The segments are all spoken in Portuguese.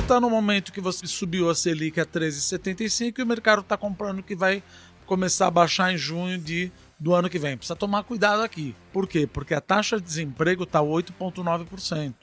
está no momento que você subiu a Selic a 13,75 e o mercado está comprando que vai começar a baixar em junho do ano que vem. Precisa tomar cuidado aqui. Por quê? Porque a taxa de desemprego está 8,9%.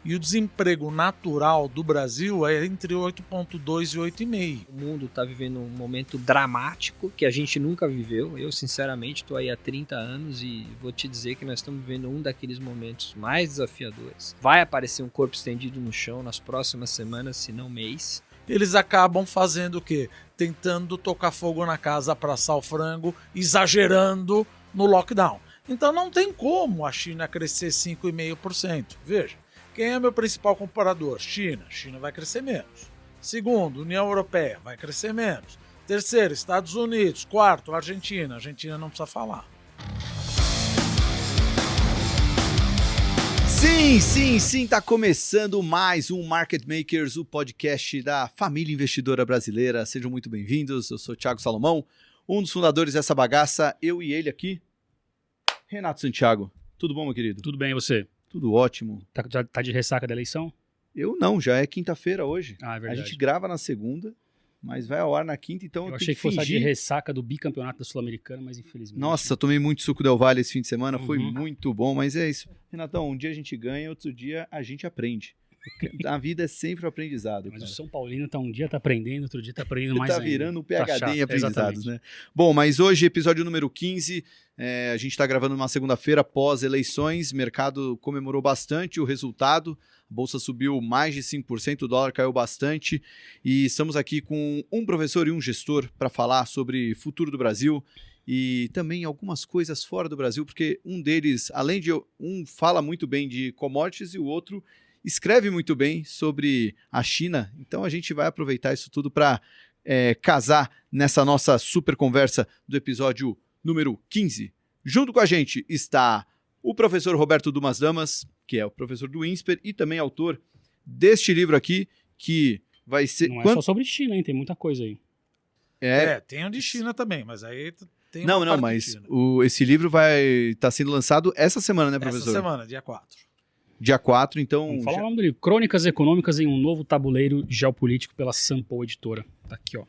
E o desemprego natural do Brasil é entre 8,2% e 8,5%. O mundo está vivendo um momento dramático que a gente nunca viveu. Eu, sinceramente, estou aí há 30 anos e vou te dizer que nós estamos vivendo um daqueles momentos mais desafiadores. Vai aparecer um corpo estendido no chão nas próximas semanas, se não mês. Eles acabam fazendo o quê? Tentando tocar fogo na casa para assar o frango, exagerando no lockdown. Então não tem como a China crescer 5,5%. Veja. Quem é meu principal comparador? China. China vai crescer menos. Segundo, União Europeia, vai crescer menos. Terceiro, Estados Unidos. Quarto, Argentina. Argentina não precisa falar. Sim, tá começando mais um Market Makers, o podcast da família investidora brasileira. Sejam muito bem-vindos. Eu sou o Thiago Salomão, um dos fundadores dessa bagaça. Eu e ele aqui, Renato Santiago. Tudo bom, meu querido? Tudo bem, e você? Tudo ótimo. Já tá de ressaca da eleição? Eu não, já é quinta-feira hoje. Ah, é verdade. A gente grava na segunda, mas vai ao ar na quinta, então eu achei tenho que fosse fingir. de ressaca do bicampeonato da Sul-Americana, mas infelizmente... Nossa, tomei muito suco Del Valle esse fim de semana, foi muito bom, mas é isso. Renatão, um dia a gente ganha, outro dia a gente aprende. A vida é sempre o aprendizado. Mas cara. o São Paulino um dia tá aprendendo, outro dia tá aprendendo mais tá ainda. virando um PhD em aprendizados, exatamente. né? Bom, mas hoje, episódio número 15, a gente está gravando numa segunda-feira pós-eleições, o mercado comemorou bastante o resultado, a bolsa subiu mais de 5%, o dólar caiu bastante, e estamos aqui com um professor e um gestor para falar sobre futuro do Brasil e também algumas coisas fora do Brasil, porque um deles, além de um fala muito bem de commodities e o outro escreve muito bem sobre a China, então a gente vai aproveitar isso tudo para casar nessa nossa super conversa do episódio número 15. Junto com a gente está o professor Roberto Dumas Damas, que é o professor do INSPER e também autor deste livro aqui, que vai ser... Não é só sobre China, hein? Tem muita coisa aí. Tem um de China também, mas aí tem uma parte mas de China. Esse livro vai estar sendo lançado essa semana, né, professor? Essa semana, dia 4. Dia 4, então... Vamos falar o nome do livro. Crônicas Econômicas em um Novo Tabuleiro Geopolítico pela Sampo Editora. Tá aqui, ó.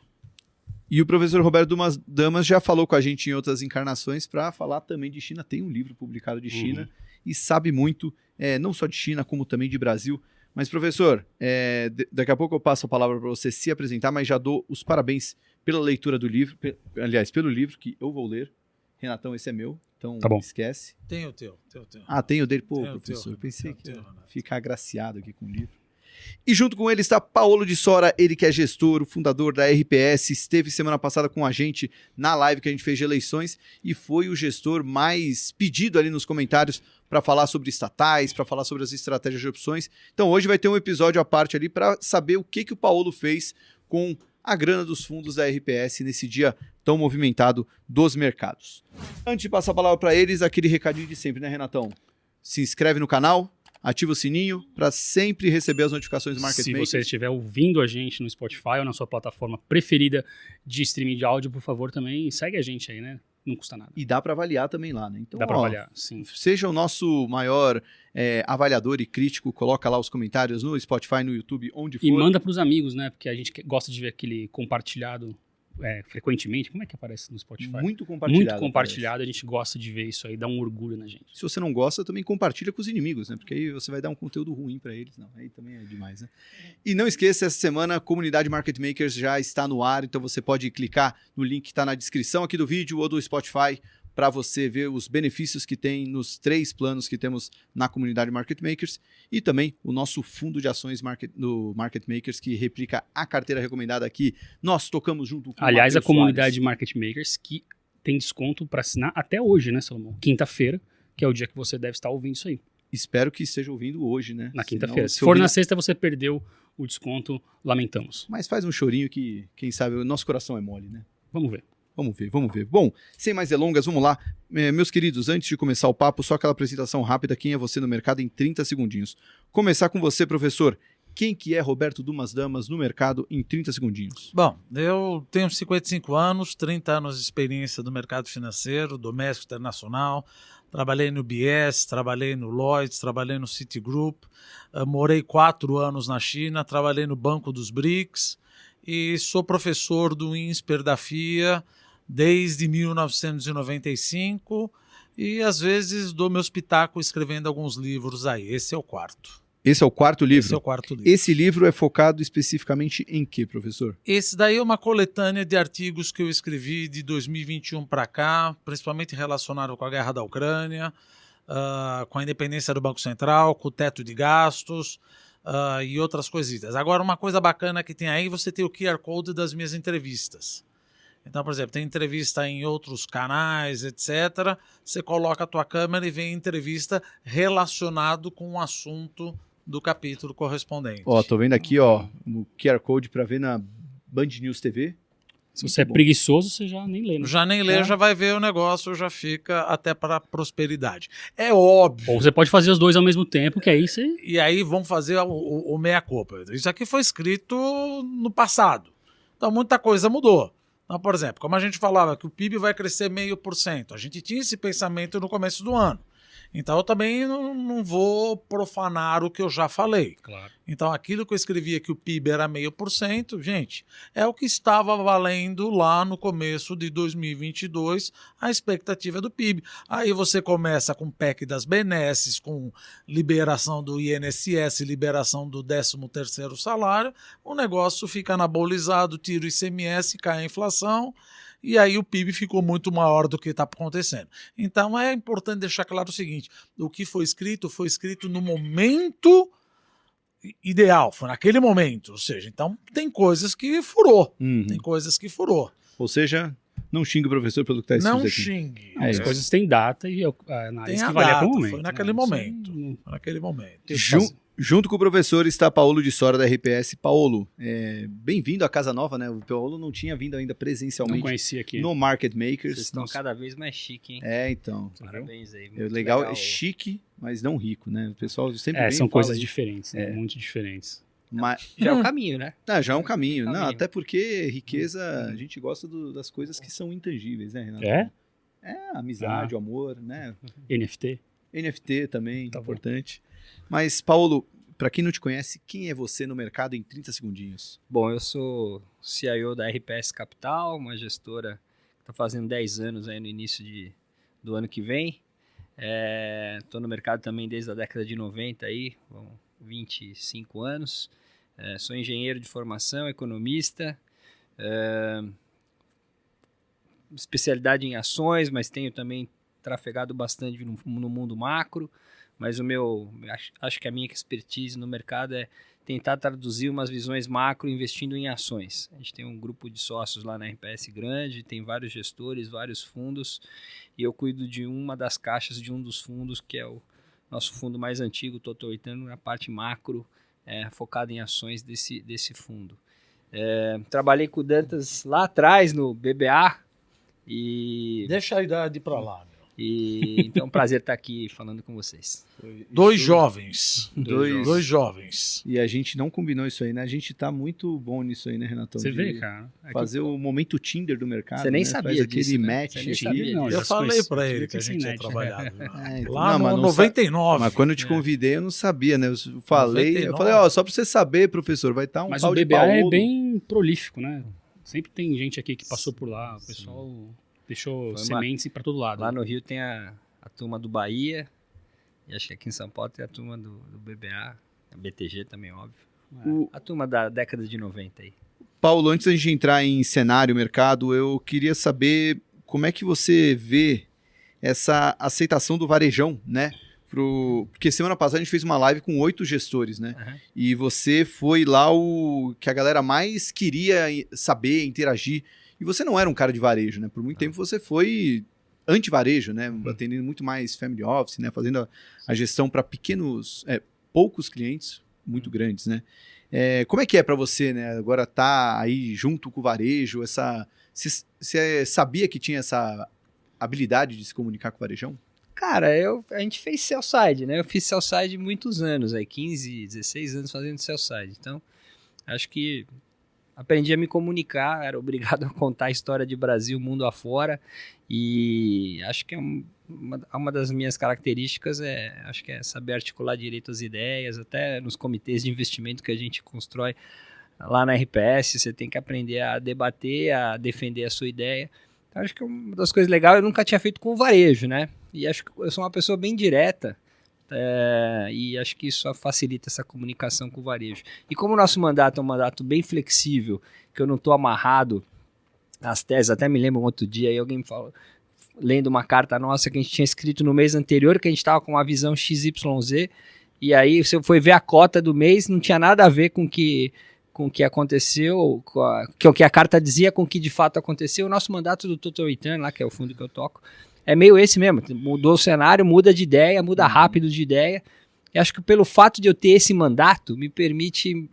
E o professor Roberto Damas já falou com a gente em outras encarnações para falar também de China. Tem um livro publicado de China e sabe muito, não só de China, como também de Brasil. Mas, professor, daqui a pouco eu passo a palavra para você se apresentar, mas já dou os parabéns pela leitura do livro, pelo livro que eu vou ler. Renatão, esse é meu, então tá bom. Esquece. Tem o teu. Ah, tem o dele? Pô, tem professor, eu pensei que ia ficar agraciado aqui com o livro. E junto com ele está Paolo de Sora, ele que é gestor, o fundador da RPS, esteve semana passada com a gente na live que a gente fez de eleições e foi o gestor mais pedido ali nos comentários para falar sobre estatais, para falar sobre as estratégias de opções. Então hoje vai ter um episódio à parte ali para saber o que o Paolo fez com a grana dos fundos da RPS nesse dia tão movimentado dos mercados. Antes de passar a palavra para eles, aquele recadinho de sempre, né, Renatão? Se inscreve no canal, ativa o sininho para sempre receber as notificações do Market Makers. Se você estiver ouvindo a gente no Spotify ou na sua plataforma preferida de streaming de áudio, por favor, também segue a gente aí, né? Não custa nada. E dá para avaliar também lá, né? Então, dá para avaliar, sim. Seja o nosso maior avaliador e crítico, coloca lá os comentários no Spotify, no YouTube, onde for. E manda para os amigos, né? Porque a gente gosta de ver aquele compartilhado frequentemente. Como é que aparece no Spotify? Muito compartilhado. Muito compartilhado, a gente gosta de ver isso aí, dá um orgulho na gente. Se você não gosta, também compartilha com os inimigos, né? Porque aí você vai dar um conteúdo ruim para eles. Não, aí também é demais, né? E não esqueça, essa semana a comunidade Market Makers já está no ar, então você pode clicar no link que está na descrição aqui do vídeo ou do Spotify para você ver os benefícios que tem nos 3 planos que temos na comunidade Market Makers e também o nosso fundo de ações do Market Makers que replica a carteira recomendada aqui. Nós tocamos junto com aliás, a comunidade Soares. Market Makers que tem desconto para assinar até hoje, né, Salomão? Quinta-feira, que é o dia que você deve estar ouvindo isso aí. Espero que esteja ouvindo hoje, né? Na quinta-feira. Se for for na sexta, você perdeu o desconto, lamentamos. Mas faz um chorinho que, quem sabe, o nosso coração é mole, né? Vamos ver. Vamos ver. Bom, sem mais delongas, vamos lá. Meus queridos, antes de começar o papo, só aquela apresentação rápida, quem é você no mercado em 30 segundinhos. Começar com você, professor. Quem que é Roberto Dumas Damas no mercado em 30 segundinhos? Bom, eu tenho 55 anos, 30 anos de experiência no mercado financeiro, doméstico, internacional. Trabalhei no BS, trabalhei no Lloyds, trabalhei no Citigroup, morei 4 anos na China, trabalhei no Banco dos BRICS e sou professor do INSPER da FIA desde 1995 e às vezes dou meu espetáculo escrevendo alguns livros aí. Esse é o quarto. Esse é o quarto livro? Esse é o quarto livro. Esse livro é focado especificamente em quê, professor? Esse daí é uma coletânea de artigos que eu escrevi de 2021 para cá, principalmente relacionado com a guerra da Ucrânia, com a independência do Banco Central, com o teto de gastos e outras coisitas. Agora, uma coisa bacana que tem aí, você tem o QR Code das minhas entrevistas. Então, por exemplo, tem entrevista em outros canais, etc. Você coloca a tua câmera e vem entrevista relacionado com o assunto do capítulo correspondente. Ó, tô vendo aqui, ó, o QR Code para ver na Band News TV. Se você é preguiçoso, você já nem lê. Né? Já nem lê, já vai ver o negócio, já fica até para prosperidade. É óbvio. Ou você pode fazer os dois ao mesmo tempo, que aí você... E aí vão fazer o meia-culpa. Isso aqui foi escrito no passado. Então muita coisa mudou. Então, por exemplo, como a gente falava que o PIB vai crescer 0,5%, a gente tinha esse pensamento no começo do ano. Então eu também não vou profanar o que eu já falei. Claro. Então aquilo que eu escrevia que o PIB era 0,5%, gente, é o que estava valendo lá no começo de 2022, a expectativa do PIB. Aí você começa com o PEC das benesses, com liberação do INSS, liberação do 13º salário, o negócio fica anabolizado, tira o ICMS, cai a inflação, e aí o PIB ficou muito maior do que está acontecendo. Então é importante deixar claro o seguinte, o que foi escrito no momento ideal, foi naquele momento, ou seja, então tem coisas que furou, tem coisas que furou. Ou seja, não xingue o professor pelo que está escrito não aqui. Xingue. As coisas têm data e a análise Tem a que valia data, com o momento. foi naquele né? momento. Isso Foi naquele momento. Junto com o professor está Paulo de Sora da RPS. Paulo, bem-vindo à Casa Nova, né? O Paulo não tinha vindo ainda não presencialmente conhecia aqui. no Market Makers. Vocês estão cada vez mais chique, hein? Então. Parabéns aí. É legal, é chique, mas não rico, né? O pessoal sempre vem São e coisas fala diferentes, né? Muito diferentes. Mas, Já é o caminho, né? já é um caminho. Não, Caminho. até porque riqueza, a gente gosta das coisas que são intangíveis, né, Renato? É? A amizade, o amor, né? NFT? NFT também, Tá bom. importante. Mas, Paulo, para quem não te conhece, quem é você no mercado em 30 segundinhos? Bom, eu sou CIO da RPS Capital, uma gestora que está fazendo 10 anos aí no início do ano que vem. Estou no mercado também desde a década de 90, aí, 25 anos. Sou engenheiro de formação, economista, especialidade em ações, mas tenho também trafegado bastante no mundo macro. Mas acho que a minha expertise no mercado é tentar traduzir umas visões macro investindo em ações. A gente tem um grupo de sócios lá na RPS grande, tem vários gestores, vários fundos, e eu cuido de uma das caixas de um dos fundos, que é o nosso fundo mais antigo, estou oitando na parte macro, focado em ações desse fundo. Trabalhei com o Dantas lá atrás no BBA, e Deixa a idade para lá. então é um prazer estar aqui falando com vocês. Dois jovens. Dois jovens. E a gente não combinou isso aí, né? A gente tá muito bom nisso aí, né, Renatão? Você De vê, cara. fazer o momento Tinder do mercado. Você nem né? sabia Faz aquele disso, né? match Você nem aqui. sabia Não, disso. Eu já falei conheci- para ele devia que a ter gente tinha internet. trabalhado. Então, Lá mas no não 99. Mas quando eu te convidei, eu não sabia, né? Eu falei, 99. eu falei, só pra você saber, professor, vai estar um Mas tal o de BBA é Paulo. bem prolífico, né? Sempre tem gente aqui que passou por lá. O pessoal deixou sementes para todo lado. Lá no Rio tem a turma do Bahia, e acho que aqui em São Paulo tem a turma do BBA, a BTG também, óbvio. A turma da década de 90 aí. Paulo, antes da gente entrar em cenário, mercado, eu queria saber como é que você vê essa aceitação do varejão, né? Porque semana passada a gente fez uma live com 8 gestores, né? Uhum. E você foi lá o que a galera mais queria saber, interagir. E você não era um cara de varejo, né? Por muito tempo você foi anti-varejo, né? Atendendo muito mais family office, né? Fazendo a gestão para poucos clientes muito grandes, né? Como é que é para você, né? Agora tá aí junto com o varejo, você sabia que tinha essa habilidade de se comunicar com o varejão? Cara, a gente fez sell-side, né? Eu fiz sell-side muitos anos, aí 15, 16 anos fazendo sell-side. Então, acho que aprendi a me comunicar, era obrigado a contar a história de Brasil, mundo afora, e acho que uma das minhas características acho que é saber articular direito as ideias, até nos comitês de investimento que a gente constrói lá na RPS, você tem que aprender a debater, a defender a sua ideia. Então, acho que uma das coisas legais eu nunca tinha feito com o varejo, né? E acho que eu sou uma pessoa bem direta, e acho que isso facilita essa comunicação com o varejo. E como o nosso mandato é um mandato bem flexível, que eu não estou amarrado às teses, até me lembro um outro dia, aí alguém me falou, lendo uma carta nossa que a gente tinha escrito no mês anterior, que a gente estava com uma visão XYZ, e aí você foi ver a cota do mês, não tinha nada a ver com o que aconteceu, com o que a carta dizia, com o que de fato aconteceu. O nosso mandato do Total Return, lá que é o fundo que eu toco, é meio esse mesmo, mudou o cenário, muda de ideia, muda rápido de ideia, e acho que pelo fato de eu ter esse mandato, me permite,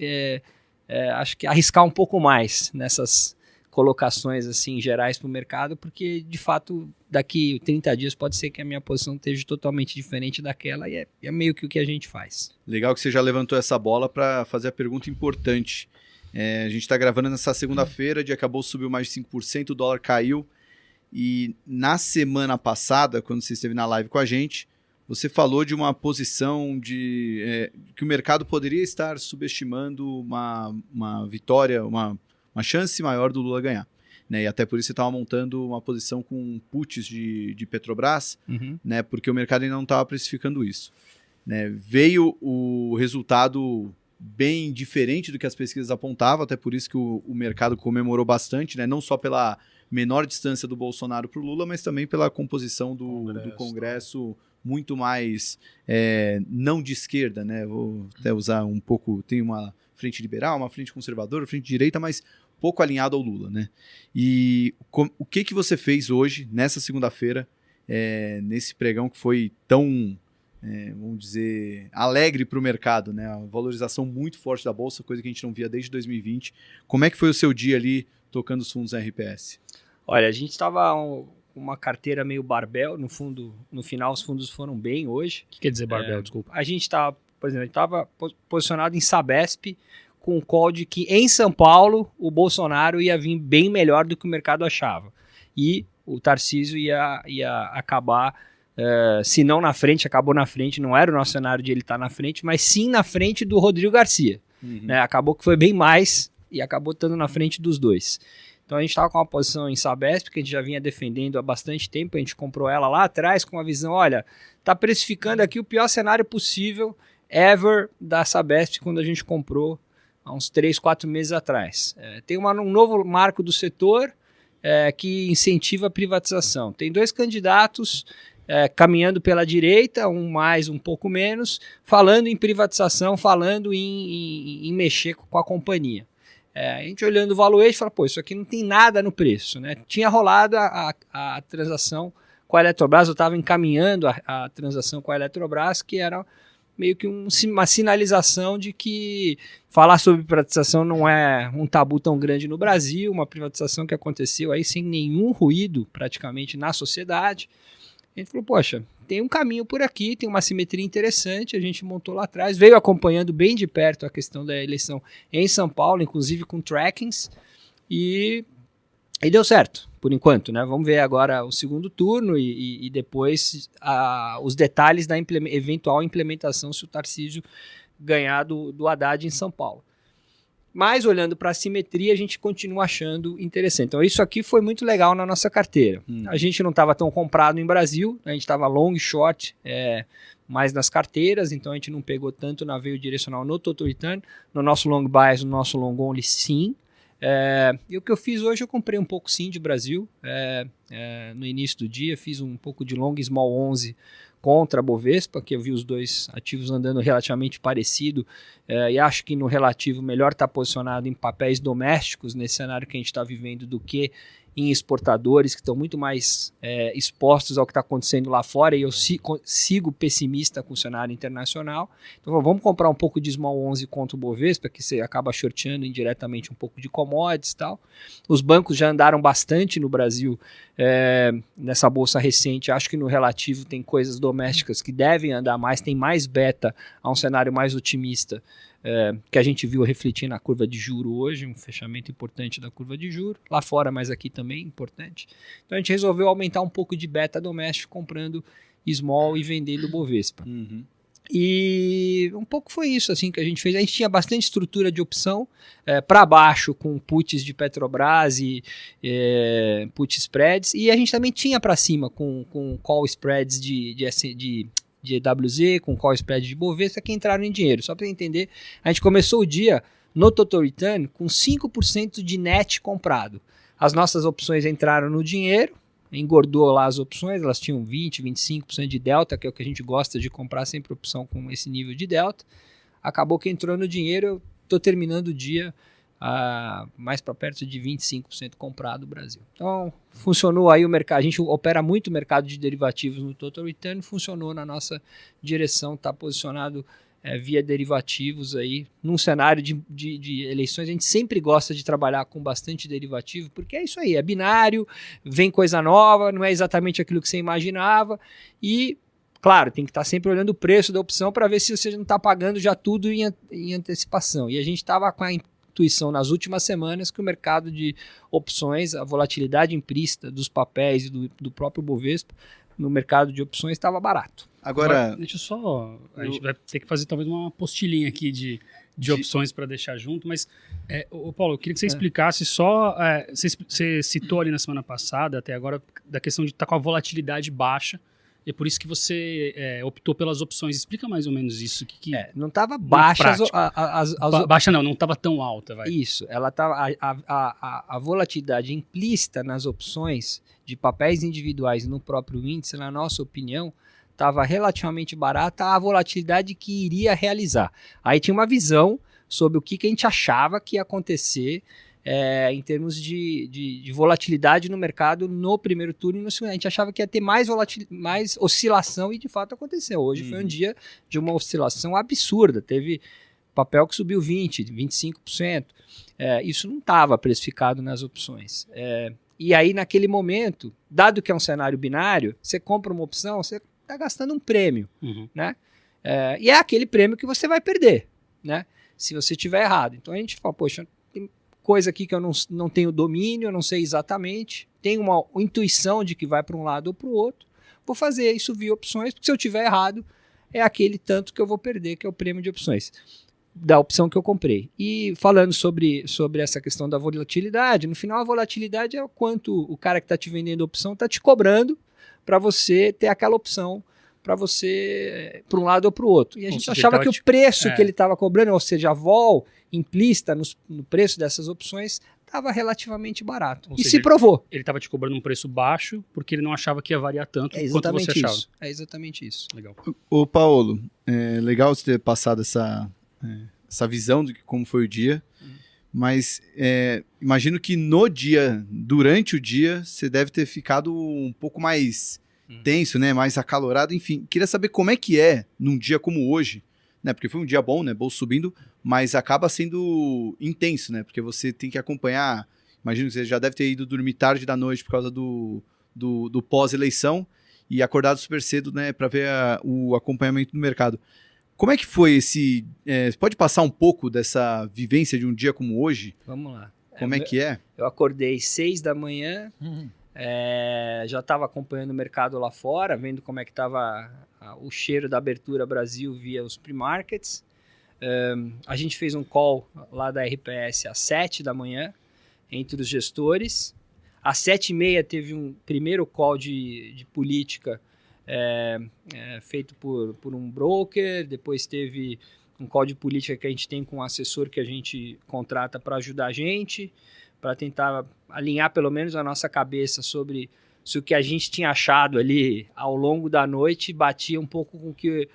acho que arriscar um pouco mais nessas colocações assim gerais para o mercado, porque de fato daqui 30 dias pode ser que a minha posição esteja totalmente diferente daquela, e é meio que o que a gente faz. Legal que você já levantou essa bola para fazer a pergunta importante. A gente está gravando nessa segunda-feira, dia acabou, subiu mais de 5%, o dólar caiu, e na semana passada, quando você esteve na live com a gente, você falou de uma posição que o mercado poderia estar subestimando uma vitória, uma chance maior do Lula ganhar. Né? E até por isso você estava montando uma posição com puts de Petrobras, né? Porque o mercado ainda não estava precificando isso. Né? Veio o resultado bem diferente do que as pesquisas apontavam, até por isso que o mercado comemorou bastante, né? Não só pela menor distância do Bolsonaro para o Lula, mas também pela composição do Congresso muito mais não de esquerda. Né? Vou até usar um pouco, tem uma frente liberal, uma frente conservadora, uma frente direita, mas pouco alinhado ao Lula, né? E o que você fez hoje, nessa segunda-feira, nesse pregão que foi tão, vamos dizer, alegre para o mercado, né? A valorização muito forte da Bolsa, coisa que a gente não via desde 2020. Como é que foi o seu dia ali, tocando os fundos RPS? Olha, a gente estava com uma carteira meio barbell, no final os fundos foram bem hoje. O que quer dizer barbell, desculpa? A gente estava, por exemplo, posicionado em Sabesp, com o call de que em São Paulo o Bolsonaro ia vir bem melhor do que o mercado achava. E o Tarcísio ia acabar, se não na frente, acabou na frente, não era o nosso cenário de ele estar na frente, mas sim na frente do Rodrigo Garcia. Né? Acabou que foi bem mais e acabou estando na frente dos dois. Então a gente estava com uma posição em Sabesp, que a gente já vinha defendendo há bastante tempo, a gente comprou ela lá atrás com a visão, olha, está precificando aqui o pior cenário possível ever da Sabesp quando a gente comprou há uns 3, 4 meses atrás. Tem um novo marco do setor que incentiva a privatização. Tem 2 candidatos caminhando pela direita, um mais, um pouco menos, falando em privatização, falando em mexer com a companhia. A gente olhando o valuation, fala, pô, isso aqui não tem nada no preço. Né? Tinha rolado a transação com a Eletrobras, eu estava encaminhando a transação com a Eletrobras, que era meio que uma sinalização de que falar sobre privatização não é um tabu tão grande no Brasil, uma privatização que aconteceu aí sem nenhum ruído praticamente na sociedade. A gente falou, poxa, tem um caminho por aqui, tem uma simetria interessante, a gente montou lá atrás, veio acompanhando bem de perto a questão da eleição em São Paulo, inclusive com trackings, e deu certo, por enquanto, né? Vamos ver agora o segundo turno e depois os detalhes da eventual implementação se o Tarcísio ganhar do Haddad em São Paulo. Mas olhando para a simetria, a gente continua achando interessante. Então isso aqui foi muito legal na nossa carteira. A gente não estava tão comprado em Brasil, a gente estava long e short mais nas carteiras, então a gente não pegou tanto na veio direcional no Total Return, no nosso long bias, no nosso long only sim. E o que eu fiz hoje, eu comprei um pouco sim de Brasil, no início do dia, fiz um pouco de long small 11 contra a Bovespa, que eu vi os dois ativos andando relativamente parecido, e acho que no relativo melhor estar posicionado em papéis domésticos nesse cenário que a gente está vivendo do que em exportadores que estão muito mais expostos ao que está acontecendo lá fora, e eu sigo pessimista com o cenário internacional. Então vamos comprar um pouco de Small 11 contra o Bovespa, que você acaba shorteando indiretamente um pouco de commodities e tal. Os bancos já andaram bastante no Brasil nessa bolsa recente. Acho que no relativo tem coisas domésticas que devem andar mais, tem mais beta a um cenário mais otimista que a gente viu refletir na curva de juro hoje, um fechamento importante da curva de juro, lá fora, mas aqui também importante. Então a gente resolveu aumentar um pouco de beta doméstico comprando small e vendendo Bovespa. Uhum. E um pouco foi isso assim que a gente fez. A gente tinha bastante estrutura de opção para baixo com puts de Petrobras e put spreads, e a gente também tinha para cima com call spreads de EWZ, com call spread de Bovespa que entraram em dinheiro. Só para entender, a gente começou o dia no Total Return com 5% de net comprado. As nossas opções entraram no dinheiro, engordou lá as opções, elas tinham 20%, 25% de delta, que é o que a gente gosta de comprar, sempre opção com esse nível de delta. Acabou que entrou no dinheiro, eu estou terminando o dia mais para perto de 25% comprado no Brasil. Então, funcionou aí o mercado, a gente opera muito o mercado de derivativos no Total Return, funcionou na nossa direção, está posicionado via derivativos aí, num cenário de eleições. A gente sempre gosta de trabalhar com bastante derivativo, porque é isso aí, é binário, vem coisa nova, não é exatamente aquilo que você imaginava, e claro, tem que estar sempre olhando o preço da opção para ver se você não está pagando já tudo em antecipação. E a gente estava com a intuição nas últimas semanas que o mercado de opções, a volatilidade implícita dos papéis e do próprio Bovespa no mercado de opções estava barato. Agora, deixa eu só... A gente vai ter que fazer talvez uma apostilhinha aqui de opções para deixar junto, mas, Paulo, eu queria que você explicasse só... Você citou ali na semana passada, até agora, da questão de estar com a volatilidade baixa, e é por isso que você optou pelas opções. Explica mais ou menos isso. Não estava baixa baixa não estava tão alta. Vai. Isso, ela tava, a volatilidade implícita nas opções de papéis individuais no próprio índice, na nossa opinião, estava relativamente barata a volatilidade que iria realizar. Aí tinha uma visão sobre o que a gente achava que ia acontecer em termos de volatilidade no mercado no primeiro turno e no segundo. A gente achava que ia ter mais oscilação e de fato aconteceu. Hoje foi um dia de uma oscilação absurda. Teve papel que subiu 20%, 25%. Isso não estava precificado nas opções. E aí, naquele momento, dado que é um cenário binário, você compra uma opção, você está gastando um prêmio. Né? E é aquele prêmio que você vai perder, né? Se você estiver errado. Então a gente fala, poxa, tem coisa aqui que eu não tenho domínio, eu não sei exatamente, tenho uma intuição de que vai para um lado ou para o outro, vou fazer isso via opções, porque se eu estiver errado, é aquele tanto que eu vou perder, que é o prêmio de opções, da opção que eu comprei. E falando sobre essa questão da volatilidade, no final a volatilidade é o quanto o cara que está te vendendo a opção está te cobrando para você ter aquela opção para você, para um lado ou para o outro. E a gente achava que o preço que ele estava cobrando, ou seja, a vol implícita no preço dessas opções, estava relativamente barato. E se provou. Ele estava te cobrando um preço baixo porque ele não achava que ia variar tanto quanto você achava. É exatamente isso. Legal. Ô Paulo, legal você ter passado essa visão de como foi o dia, mas imagino que durante o dia, você deve ter ficado um pouco mais tenso, né? Mais acalorado, enfim. Queria saber como é que é num dia como hoje, né? Porque foi um dia bom, né? Bolsa subindo, mas acaba sendo intenso, né? Porque você tem que acompanhar, imagino que você já deve ter ido dormir tarde da noite por causa do pós-eleição e acordado super cedo, né? Para ver o acompanhamento do mercado. Como é que foi esse... Você pode passar um pouco dessa vivência de um dia como hoje? Vamos lá. Como é que é? Eu acordei 6 da manhã, já estava acompanhando o mercado lá fora, vendo como é que estava o cheiro da abertura Brasil via os pre-markets. A gente fez um call lá da RPS às 7 da manhã, entre os gestores. Às 7h30 teve um primeiro call de política feito por um broker, depois teve um call de política que a gente tem com um assessor que a gente contrata para ajudar a gente, para tentar alinhar pelo menos a nossa cabeça sobre se o que a gente tinha achado ali ao longo da noite batia um pouco com o que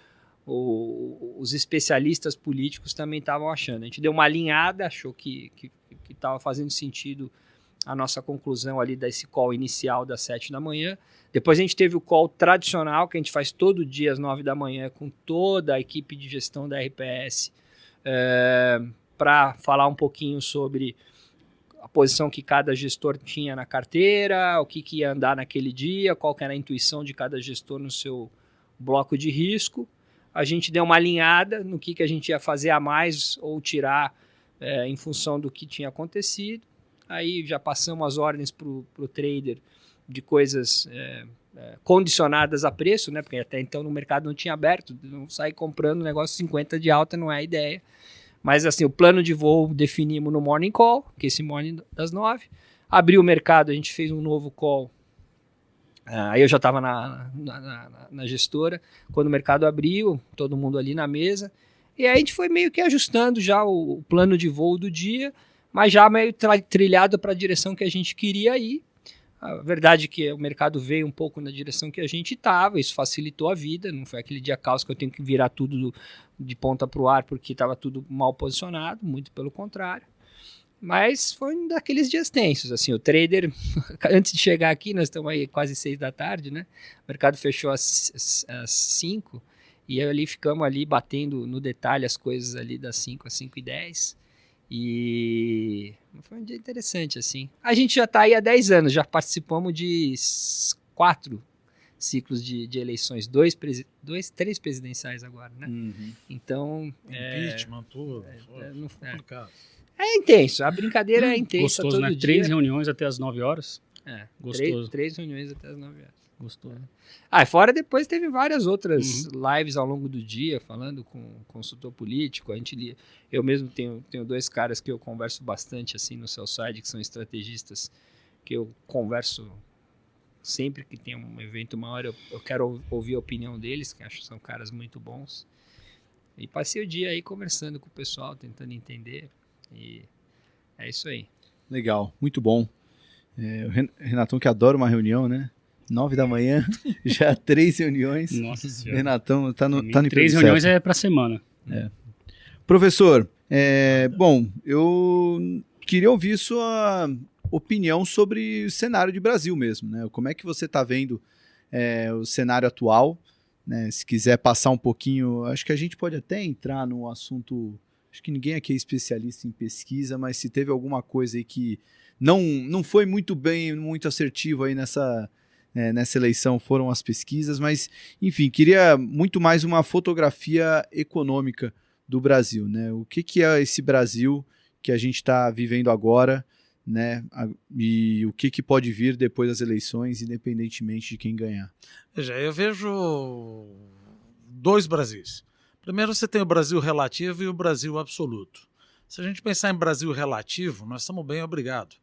os especialistas políticos também estavam achando. A gente deu uma alinhada, achou que estava fazendo sentido a nossa conclusão ali desse call inicial das 7 da manhã. Depois a gente teve o call tradicional, que a gente faz todo dia às 9 da manhã com toda a equipe de gestão da RPS, para falar um pouquinho sobre a posição que cada gestor tinha na carteira, o que ia andar naquele dia, qual que era a intuição de cada gestor no seu bloco de risco. a gente deu uma alinhada no que a gente ia fazer a mais ou tirar em função do que tinha acontecido. Aí já passamos as ordens para o trader de coisas condicionadas a preço, né? Porque até então no mercado não tinha aberto, não sair comprando negócio 50 de alta não é a ideia. Mas assim, o plano de voo definimos no morning call, que é esse morning das 9. Abriu o mercado, a gente fez um novo call. Aí eu já estava na gestora. Quando o mercado abriu, todo mundo ali na mesa. E aí a gente foi meio que ajustando já o plano de voo do dia, mas já meio trilhado para a direção que a gente queria ir. A verdade é que o mercado veio um pouco na direção que a gente estava, isso facilitou a vida, não foi aquele dia caos que eu tenho que virar tudo de ponta para o ar porque estava tudo mal posicionado, muito pelo contrário. Mas foi um daqueles dias tensos, assim, o trader, antes de chegar aqui, nós estamos aí quase 6 da tarde, né? O mercado fechou às 5 e ali ficamos ali batendo no detalhe as coisas ali das 5 às 5:10. E foi um dia interessante, assim. A gente já está aí há 10 anos, já participamos de 4 ciclos de eleições, 3 presidenciais agora, né? Uhum. Então... Impeachment, tudo. Complicado. É intenso, a brincadeira é intensa gostoso, todo né? dia. 3 reuniões até as 9 horas. Gostoso. 3 reuniões até as 9 horas. Gostoso. E fora depois teve várias outras lives ao longo do dia, falando com consultor político. Eu mesmo tenho 2 caras que eu converso bastante assim no Sell-Side, que são estrategistas, que eu converso sempre que tem um evento maior, eu quero ouvir a opinião deles, que acho que são caras muito bons. E passei o dia aí conversando com o pessoal, tentando entender. E é isso aí. Legal, muito bom. O Renatão que adora uma reunião, né? 9 da manhã, já 3 reuniões. Nossa Senhora. Renatão tá no 3 reuniões é pra semana. Professor, bom, eu queria ouvir sua opinião sobre o cenário de Brasil mesmo, né? Como é que você está vendo o cenário atual, né? Se quiser passar um pouquinho, acho que a gente pode até entrar no assunto, acho que ninguém aqui é especialista em pesquisa, mas se teve alguma coisa aí que não foi muito assertivo aí nessa eleição, foram as pesquisas, mas enfim, queria muito mais uma fotografia econômica do Brasil, né? O que é esse Brasil que a gente está vivendo agora, né? E o que pode vir depois das eleições, independentemente de quem ganhar? Veja, eu vejo 2 Brasis. Primeiro você tem o Brasil relativo e o Brasil absoluto. Se a gente pensar em Brasil relativo, nós estamos bem, obrigado.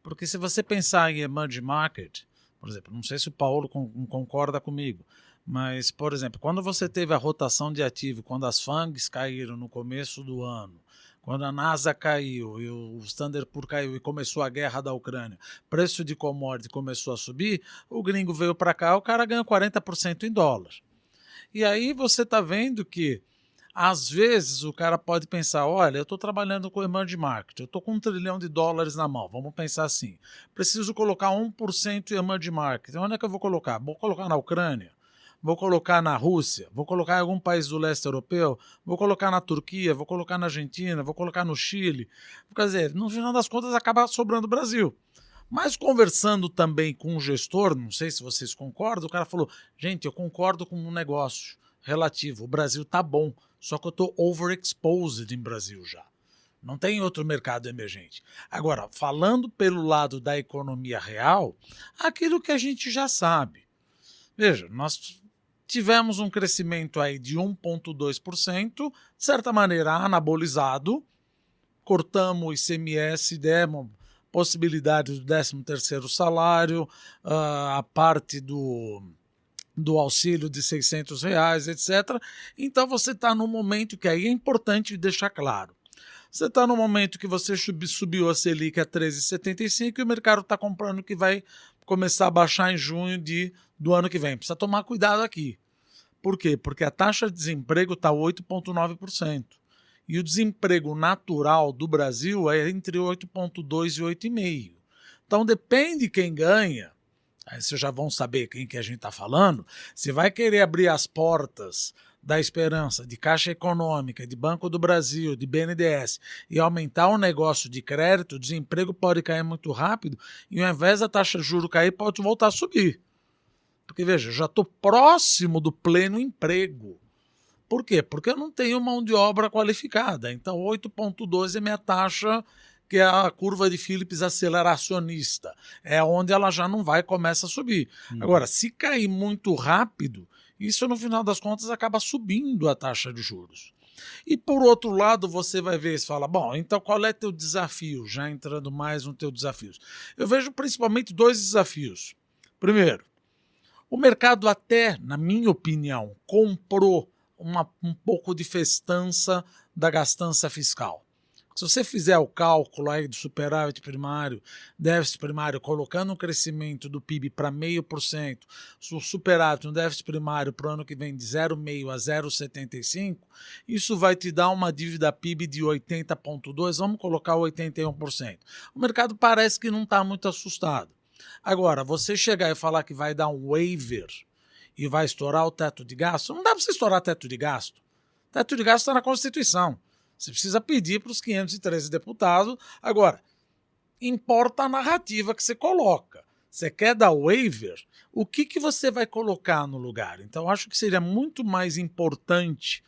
Porque se você pensar em emerging market, por exemplo, não sei se o Paulo concorda comigo, mas, por exemplo, quando você teve a rotação de ativo, quando as FANGs caíram no começo do ano, quando a NASA caiu e o Standard Poor's caiu e começou a guerra da Ucrânia, preço de commodity começou a subir, o gringo veio para cá, o cara ganhou 40% em dólar. E aí você está vendo que, às vezes, o cara pode pensar, olha, eu estou trabalhando com emerging market, eu estou com $1 trilhão na mão, vamos pensar assim, preciso colocar 1% em emerging market, onde é que eu vou colocar? Vou colocar na Ucrânia? Vou colocar na Rússia? Vou colocar em algum país do leste europeu? Vou colocar na Turquia? Vou colocar na Argentina? Vou colocar no Chile? Quer dizer, no final das contas acaba sobrando o Brasil. Mas conversando também com um gestor, não sei se vocês concordam, o cara falou, gente, eu concordo com um negócio relativo, o Brasil tá bom, só que eu estou overexposed em Brasil já. Não tem outro mercado emergente. Agora, falando pelo lado da economia real, aquilo que a gente já sabe. Veja, nós tivemos um crescimento aí de 1,2%, de certa maneira anabolizado, cortamos o ICMS, demos possibilidade do 13º salário, a parte do auxílio de R$600, etc. Então você está num momento que aí é importante deixar claro. Você está no momento que você subiu a Selic a 13,75 e o mercado está comprando que vai começar a baixar em junho do ano que vem. Precisa tomar cuidado aqui. Por quê? Porque a taxa de desemprego está 8,9%. E o desemprego natural do Brasil é entre 8,2% e 8,5%. Então depende quem ganha. Aí vocês já vão saber quem que a gente está falando. Você vai querer abrir as portas da esperança de Caixa Econômica, de Banco do Brasil, de BNDES e aumentar o negócio de crédito, o desemprego pode cair muito rápido e ao invés da taxa de juros cair, pode voltar a subir. Porque veja, eu já estou próximo do pleno emprego. Por quê? Porque eu não tenho mão de obra qualificada. Então, 8,2 é minha taxa, que é a curva de Phillips aceleracionista. É onde ela já não vai, começa a subir. Agora, se cair muito rápido, isso no final das contas acaba subindo a taxa de juros. E por outro lado, você vai ver e fala, bom, então qual é teu desafio? Já entrando mais no teu desafio. Eu vejo principalmente 2 desafios. Primeiro, o mercado até, na minha opinião, comprou um pouco de festança da gastança fiscal. Se você fizer o cálculo aí do superávit primário, déficit primário, colocando um crescimento do PIB para 0,5%, o superávit no déficit primário para o ano que vem de 0,5% a 0,75%, isso vai te dar uma dívida PIB de 80,2%, vamos colocar 81%. O mercado parece que não está muito assustado. Agora, você chegar e falar que vai dar um waiver e vai estourar o teto de gasto, não dá para você estourar teto de gasto. O teto de gasto está na Constituição. Você precisa pedir para os 513 deputados. Agora, importa a narrativa que você coloca. Você quer dar waiver? O que você vai colocar no lugar? Então, acho que seria muito mais importante,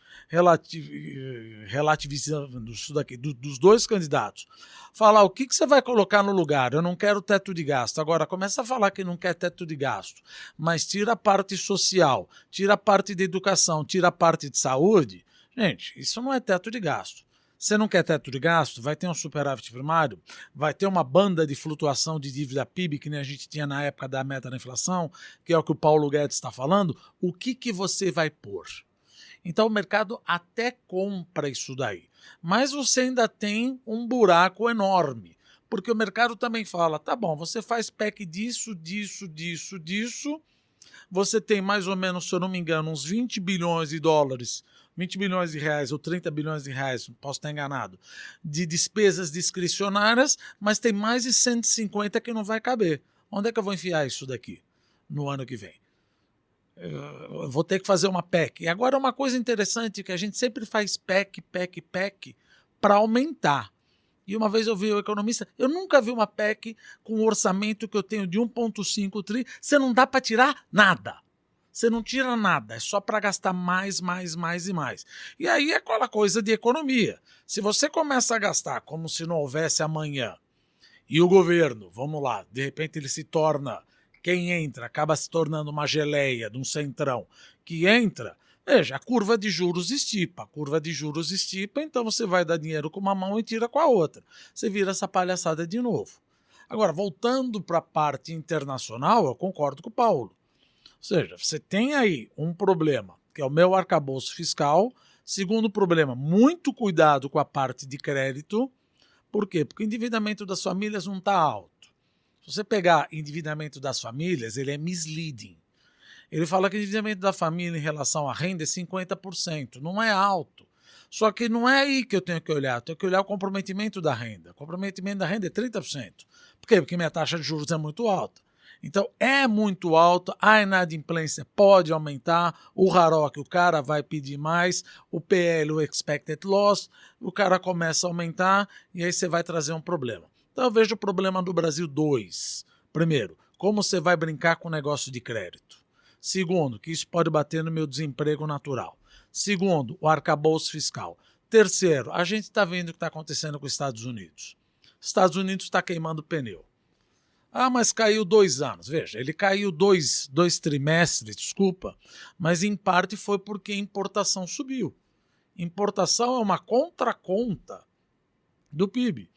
relativizando isso daqui, dos 2 candidatos, falar o que você vai colocar no lugar. Eu não quero teto de gasto. Agora, começa a falar que não quer teto de gasto, mas tira a parte social, tira a parte de educação, tira a parte de saúde. Gente, isso não é teto de gasto. Você não quer teto de gasto? Vai ter um superávit primário? Vai ter uma banda de flutuação de dívida PIB, que nem a gente tinha na época da meta da inflação, que é o que o Paulo Guedes está falando? O que você vai pôr? Então o mercado até compra isso daí. Mas você ainda tem um buraco enorme. Porque o mercado também fala, tá bom, você faz PEC disso, você tem mais ou menos, se eu não me engano, uns 20 bilhões de dólares, 20 bilhões de reais ou 30 bilhões de reais, posso estar enganado, de despesas discricionárias, mas tem mais de 150 que não vai caber. Onde é que eu vou enfiar isso daqui no ano que vem? Eu vou ter que fazer uma PEC. E agora uma coisa interessante, que a gente sempre faz PEC para aumentar. E uma vez eu vi o economista, eu nunca vi uma PEC com um orçamento que eu tenho de 1,5 tri, você não dá para tirar nada. Você não tira nada, é só para gastar mais e mais. E aí é aquela coisa de economia. Se você começa a gastar como se não houvesse amanhã, e o governo, vamos lá, de repente ele se torna, quem entra, acaba se tornando uma geleia de um centrão que entra, veja, a curva de juros estipa. Então você vai dar dinheiro com uma mão e tira com a outra. Você vira essa palhaçada de novo. Agora, voltando para a parte internacional, eu concordo com o Paulo. Ou seja, você tem aí um problema, que é o meu arcabouço fiscal. Segundo problema, muito cuidado com a parte de crédito. Por quê? Porque o endividamento das famílias não está alto. Se você pegar endividamento das famílias, ele é misleading. Ele fala que o endividamento da família em relação à renda é 50%. Não é alto. Só que não é aí que eu tenho que olhar. Eu tenho que olhar o comprometimento da renda. O comprometimento da renda é 30%. Por quê? Porque minha taxa de juros é muito alta. Então, é muito alto, a inadimplência pode aumentar, o RAROC, o cara vai pedir mais, o PL, o Expected Loss, o cara começa a aumentar e aí você vai trazer um problema. Então, eu vejo o problema do Brasil 2. Primeiro, como você vai brincar com o negócio de crédito. Segundo, que isso pode bater no meu desemprego natural. Segundo, o arcabouço fiscal. Terceiro, a gente está vendo o que está acontecendo com os Estados Unidos. Os Estados Unidos está queimando pneu. Ah, mas caiu 2 anos. Veja, ele caiu dois trimestres, desculpa, mas em parte foi porque a importação subiu. Importação é uma contraconta do PIB.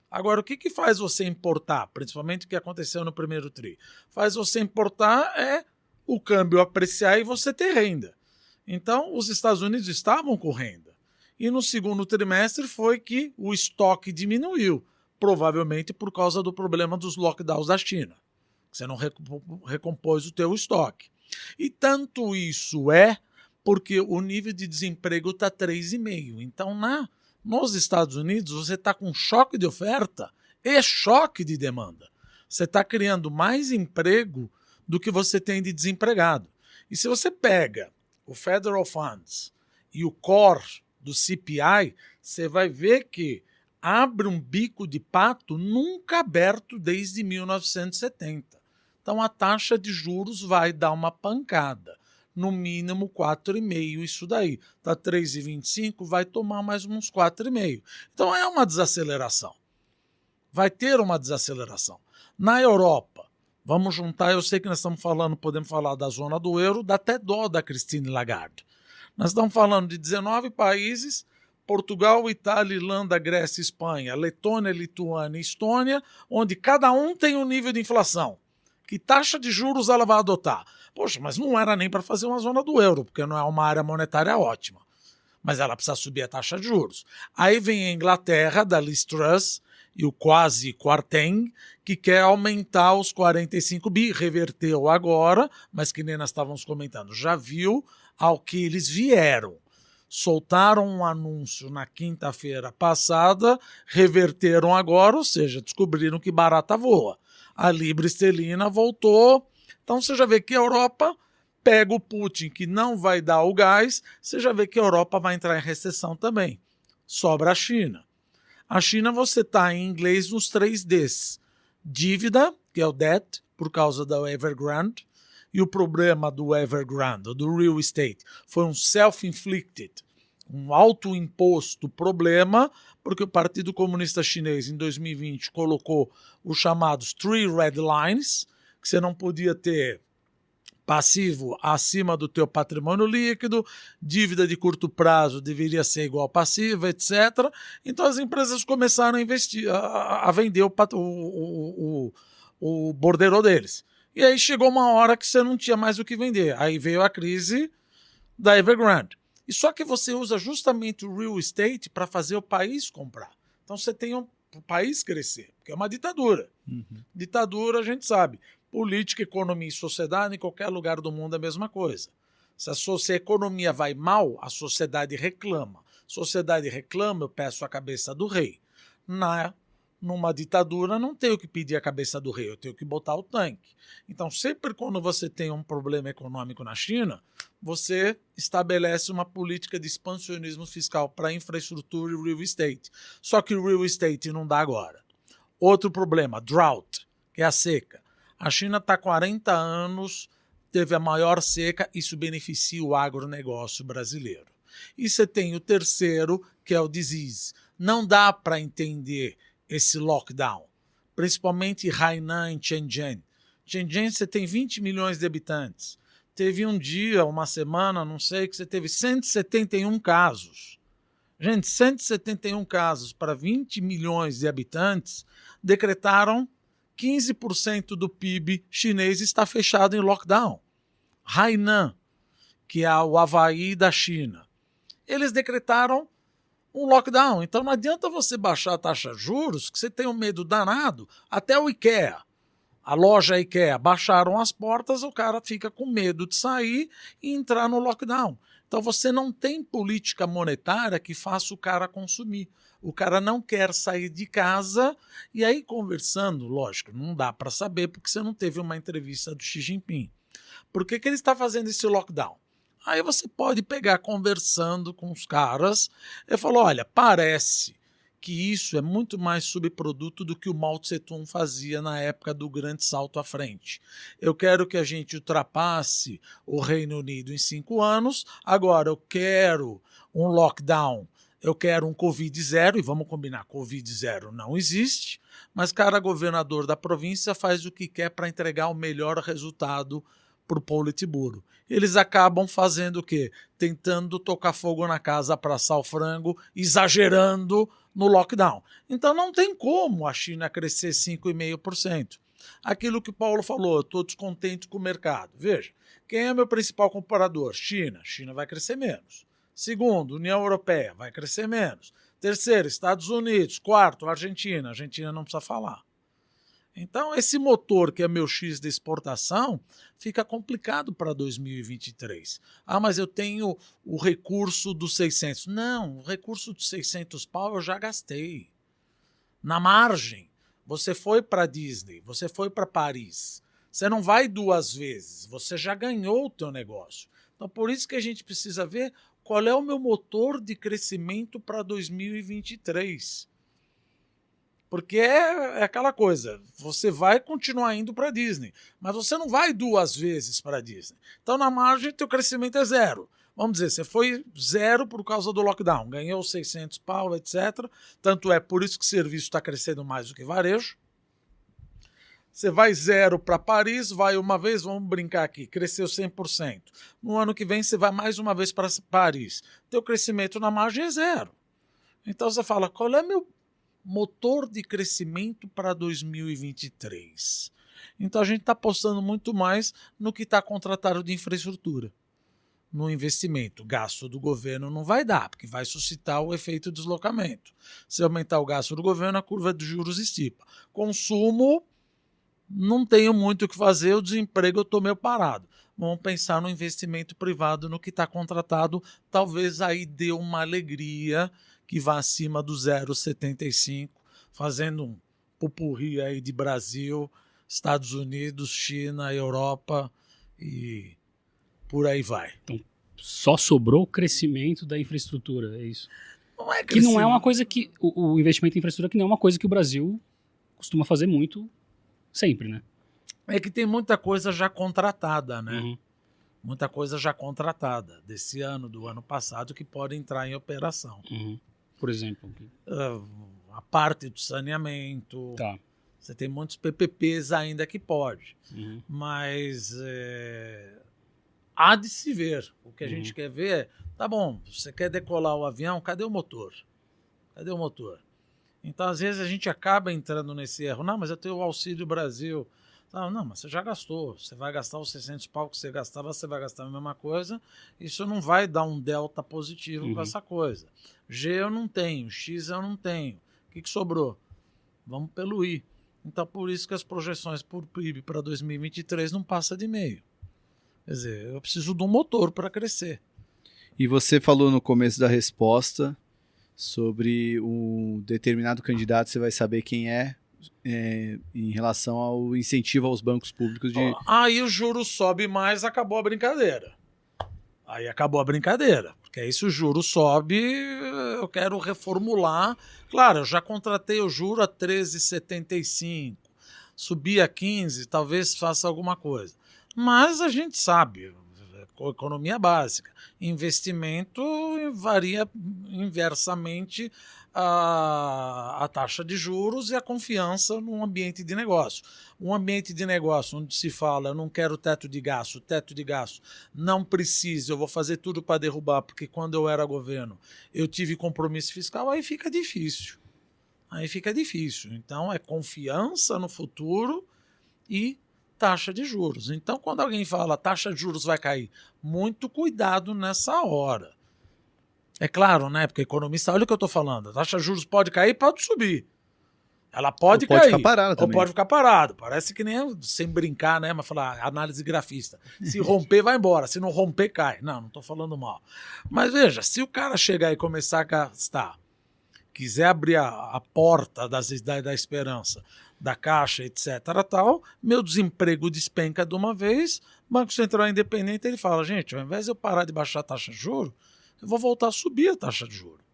Agora, o que faz você importar, principalmente o que aconteceu no primeiro tri? Faz você importar é o câmbio apreciar e você ter renda. Então, os Estados Unidos estavam com renda. E no segundo trimestre foi que o estoque diminuiu. Provavelmente por causa do problema dos lockdowns da China. Você não recompôs o teu estoque. E tanto isso é porque o nível de desemprego está 3,5%. Então, nos Estados Unidos, você está com choque de oferta e choque de demanda. Você está criando mais emprego do que você tem de desempregado. E se você pega o Federal Funds e o core do CPI, você vai ver que abre um bico de pato nunca aberto desde 1970. Então a taxa de juros vai dar uma pancada. no mínimo 4,5 isso daí. Está 3,25, vai tomar mais uns 4,5. Então é uma desaceleração. Vai ter uma desaceleração. Na Europa, vamos juntar, eu sei que nós estamos falando, podemos falar da zona do euro, dá até dó da Christine Lagarde. Nós estamos falando de 19 países, Portugal, Itália, Irlanda, Grécia, Espanha, Letônia, Lituânia e Estônia, onde cada um tem um nível de inflação. Que taxa de juros ela vai adotar? Poxa, mas não era nem para fazer uma zona do euro, porque não é uma área monetária ótima. Mas ela precisa subir a taxa de juros. Aí vem a Inglaterra, da Liz Truss, e o quase Quarteng, que quer aumentar os 45 bi, reverteu agora, mas que nem nós estávamos comentando, já viu ao que eles vieram. Soltaram um anúncio na quinta-feira passada, reverteram agora, ou seja, descobriram que barata voa. A libra esterlina voltou. Então você já vê que a Europa pega o Putin, que não vai dar o gás, você já vê que a Europa vai entrar em recessão também. Sobra a China. A China você está em inglês nos 3 Ds. Dívida, que é o debt, por causa da Evergrande, e o problema do Evergrande, do real estate, foi um self-inflicted, um autoimposto problema, porque o Partido Comunista Chinês, em 2020, colocou os chamados 3 Red Lines, que você não podia ter passivo acima do teu patrimônio líquido, dívida de curto prazo deveria ser igual passiva, etc. Então as empresas começaram a investir, a vender o borderô deles. E aí chegou uma hora que você não tinha mais o que vender. Aí veio a crise da Evergrande. E só que você usa justamente o real estate para fazer o país comprar. Então você tem o país crescer, porque é uma ditadura. Ditadura, a gente sabe. Política, economia e sociedade, em qualquer lugar do mundo é a mesma coisa. Se a economia vai mal, a sociedade reclama. Sociedade reclama, eu peço a cabeça do rei. Numa ditadura, não tenho que pedir a cabeça do rei, eu tenho que botar o tanque. Então, sempre quando você tem um problema econômico na China, você estabelece uma política de expansionismo fiscal para infraestrutura e real estate. Só que o real estate não dá agora. Outro problema, drought, que é a seca. A China está há 40 anos, teve a maior seca, isso beneficia o agronegócio brasileiro. E você tem o terceiro, que é o disease. Não dá para entender esse lockdown, principalmente Hainan e Shenzhen. Shenzhen você tem 20 milhões de habitantes. Teve um dia, uma semana, não sei, que você teve 171 casos. Gente, 171 casos para 20 milhões de habitantes decretaram 15% do PIB chinês está fechado em lockdown. Hainan, que é o Havaí da China, eles decretaram um lockdown. Então não adianta você baixar a taxa de juros, que você tem um medo danado. Até o IKEA, a loja IKEA, baixaram as portas, o cara fica com medo de sair e entrar no lockdown. Então você não tem política monetária que faça o cara consumir. O cara não quer sair de casa, e aí conversando, lógico, não dá para saber porque você não teve uma entrevista do Xi Jinping. Por que ele está fazendo esse lockdown? Aí você pode pegar conversando com os caras e falar, olha, parece que isso é muito mais subproduto do que o Mao Tse-tung fazia na época do grande salto à frente. Eu quero que a gente ultrapasse o Reino Unido em 5 anos, agora eu quero um lockdown, eu quero um Covid zero, e vamos combinar, Covid zero não existe, mas cada governador da província faz o que quer para entregar o melhor resultado para o Politburo. Eles acabam fazendo o quê? Tentando tocar fogo na casa para assar o frango, exagerando no lockdown. Então não tem como a China crescer 5,5%. Aquilo que o Paulo falou, eu estou descontente com o mercado. Veja, quem é meu principal comparador? China. China vai crescer menos. Segundo, União Europeia, vai crescer menos. Terceiro, Estados Unidos. Quarto, Argentina. Argentina não precisa falar. Então, esse motor que é meu X de exportação fica complicado para 2023. Ah, mas eu tenho o recurso dos 600. Não, o recurso dos 600 pau eu já gastei. Na margem, você foi para Disney, você foi para Paris. Você não vai 2 vezes, você já ganhou o teu negócio. Então, por isso que a gente precisa ver qual é o meu motor de crescimento para 2023. Porque é aquela coisa, você vai continuar indo para a Disney, mas você não vai 2 vezes para a Disney. Então, na margem, teu crescimento é 0. Vamos dizer, você foi 0 por causa do lockdown, ganhou 600 pau, etc. Tanto é por isso que o serviço está crescendo mais do que varejo. Você vai 0 para Paris, vai uma vez, vamos brincar aqui, cresceu 100%. No ano que vem, você vai mais uma vez para Paris. Teu crescimento na margem é 0. Então, você fala, qual é meu motor de crescimento para 2023. Então a gente está apostando muito mais no que está contratado de infraestrutura. No investimento, gasto do governo não vai dar, porque vai suscitar o efeito deslocamento. Se aumentar o gasto do governo, a curva de juros estipa. Consumo, não tenho muito o que fazer, o desemprego eu estou meio parado. Vamos pensar no investimento privado, no que está contratado, talvez aí dê uma alegria que vá acima do 0,75, fazendo um pupurri aí de Brasil, Estados Unidos, China, Europa e por aí vai. Então, só sobrou o crescimento da infraestrutura, é isso? Não é que não é uma coisa que... O investimento em infraestrutura que não é uma coisa que o Brasil costuma fazer muito sempre, né? É que tem muita coisa já contratada, né? Uhum. Muita coisa já contratada desse ano, do ano passado, que pode entrar em operação. Uhum. Por exemplo? A parte do saneamento. Tá. Você tem muitos PPPs ainda que pode. Uhum. Mas há de se ver. O que a gente quer ver é, tá bom, você quer decolar o avião, cadê o motor? Cadê o motor? Então, às vezes, a gente acaba entrando nesse erro. Não, mas eu tenho o Auxílio Brasil. Não, mas você já gastou. Você vai gastar os 600 pau que você gastava, você vai gastar a mesma coisa. Isso não vai dar um delta positivo com essa coisa. G eu não tenho, X eu não tenho. O que sobrou? Vamos pelo I. Então, por isso que as projeções por PIB para 2023 não passa de meio. Quer dizer, eu preciso de um motor para crescer. E você falou no começo da resposta sobre um determinado candidato, você vai saber quem é, em relação ao incentivo aos bancos públicos de... Aí o juro sobe mais, acabou a brincadeira. Aí acabou a brincadeira. Porque aí se o juro sobe, eu quero reformular. Claro, eu já contratei o juro a 13,75. Subir a 15, talvez faça alguma coisa. Mas a gente sabe, economia básica, investimento varia inversamente a taxa de juros e a confiança num ambiente de negócio. Um ambiente de negócio onde se fala, eu não quero teto de gasto não precisa, eu vou fazer tudo para derrubar, porque quando eu era governo eu tive compromisso fiscal, aí fica difícil. Então é confiança no futuro e taxa de juros. Então, quando alguém fala taxa de juros vai cair, muito cuidado nessa hora. É claro, né? Porque economista, olha o que eu estou falando. A taxa de juros pode cair, pode subir. Ela pode cair. Pode ficar parada também. Ou pode ficar parado. Parece que nem, sem brincar, né? Mas falar análise grafista. Se romper, vai embora. Se não romper, cai. Não estou falando mal. Mas veja, se o cara chegar e começar a gastar, quiser abrir a porta da esperança, da Caixa, etc., tal, meu desemprego despenca de uma vez, o Banco Central Independente, ele fala, gente, ao invés de eu parar de baixar a taxa de juros, eu vou voltar a subir a taxa de juros.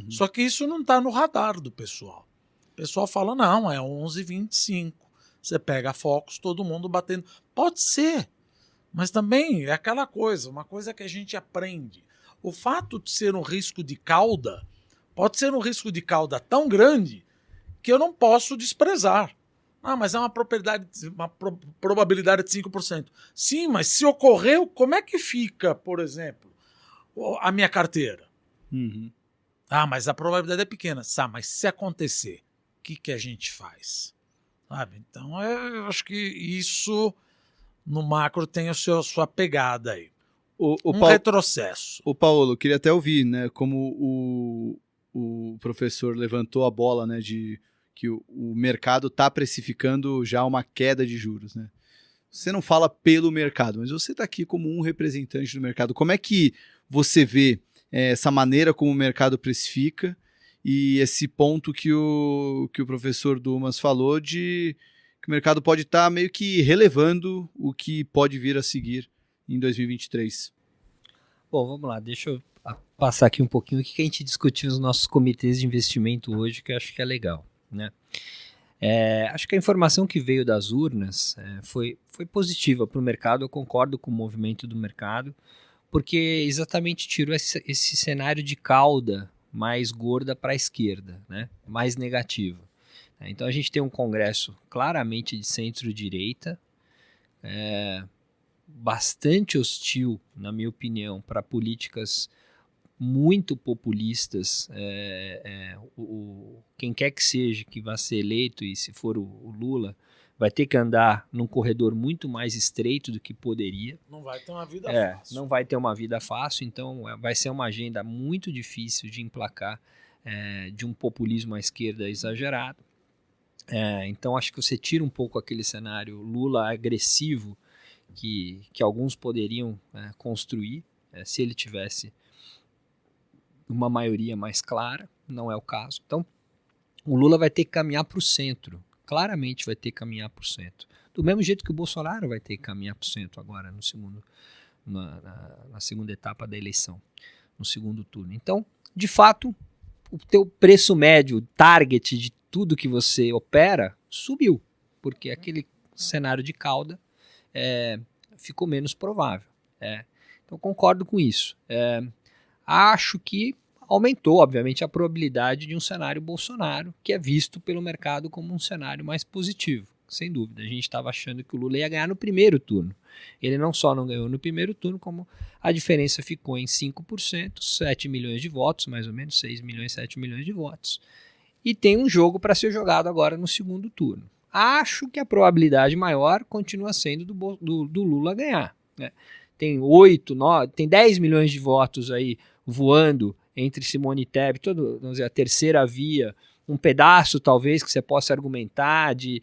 Só que isso não está no radar do pessoal. O pessoal fala, não, é 11,25. Você pega Focus, todo mundo batendo. Pode ser, mas também é aquela coisa, uma coisa que a gente aprende. O fato de ser um risco de cauda, pode ser um risco de cauda tão grande que eu não posso desprezar. Mas é uma probabilidade de 5%. Sim, mas se ocorreu, como é que fica, por exemplo, a minha carteira? Mas a probabilidade é pequena. Mas se acontecer, o que a gente faz? Sabe? Então, eu acho que isso, no macro, tem a sua pegada aí. Retrocesso. O Paulo, eu queria até ouvir, né, como o professor levantou a bola, né, de que o mercado está precificando já uma queda de juros, né? Você não fala pelo mercado, mas você está aqui como um representante do mercado. Como é que você vê essa maneira como o mercado precifica e esse ponto que o professor Dumas falou de que o mercado pode estar meio que relevando o que pode vir a seguir em 2023? Bom, vamos lá, deixa eu passar aqui um pouquinho o que a gente discutiu nos nossos comitês de investimento hoje, que eu acho que é legal, né? Acho que a informação que veio das urnas foi positiva para o mercado. Eu concordo com o movimento do mercado, porque exatamente tirou esse cenário de cauda mais gorda para a esquerda, né? Mais negativo. Então a gente tem um Congresso claramente de centro-direita, bastante hostil, na minha opinião, para políticas muito populistas. Quem quer que seja que vá ser eleito, e se for o Lula, vai ter que andar num corredor muito mais estreito do que poderia. Não vai ter uma vida fácil. Não vai ter uma vida fácil, então vai ser uma agenda muito difícil de emplacar, de um populismo à esquerda exagerado. Então acho que você tira um pouco aquele cenário Lula agressivo que alguns poderiam construir se ele tivesse uma maioria mais clara. Não é o caso. Então o Lula vai ter que caminhar para o centro, claramente vai ter que caminhar para o centro, do mesmo jeito que o Bolsonaro vai ter que caminhar para o centro agora na segunda etapa da eleição, no segundo turno. Então, de fato, o teu preço médio, target de tudo que você opera, subiu, porque aquele cenário de cauda ficou menos provável. Então, concordo com isso. Acho que aumentou, obviamente, a probabilidade de um cenário Bolsonaro, que é visto pelo mercado como um cenário mais positivo, sem dúvida. A gente estava achando que o Lula ia ganhar no primeiro turno. Ele não só não ganhou no primeiro turno, como a diferença ficou em 5%, 7 milhões de votos, mais ou menos, 6 milhões, 7 milhões de votos. E tem um jogo para ser jogado agora no segundo turno. Acho que a probabilidade maior continua sendo do Lula ganhar, né? Tem 10 milhões de votos aí voando entre Simone Tebet, vamos dizer, a terceira via, um pedaço talvez que você possa argumentar de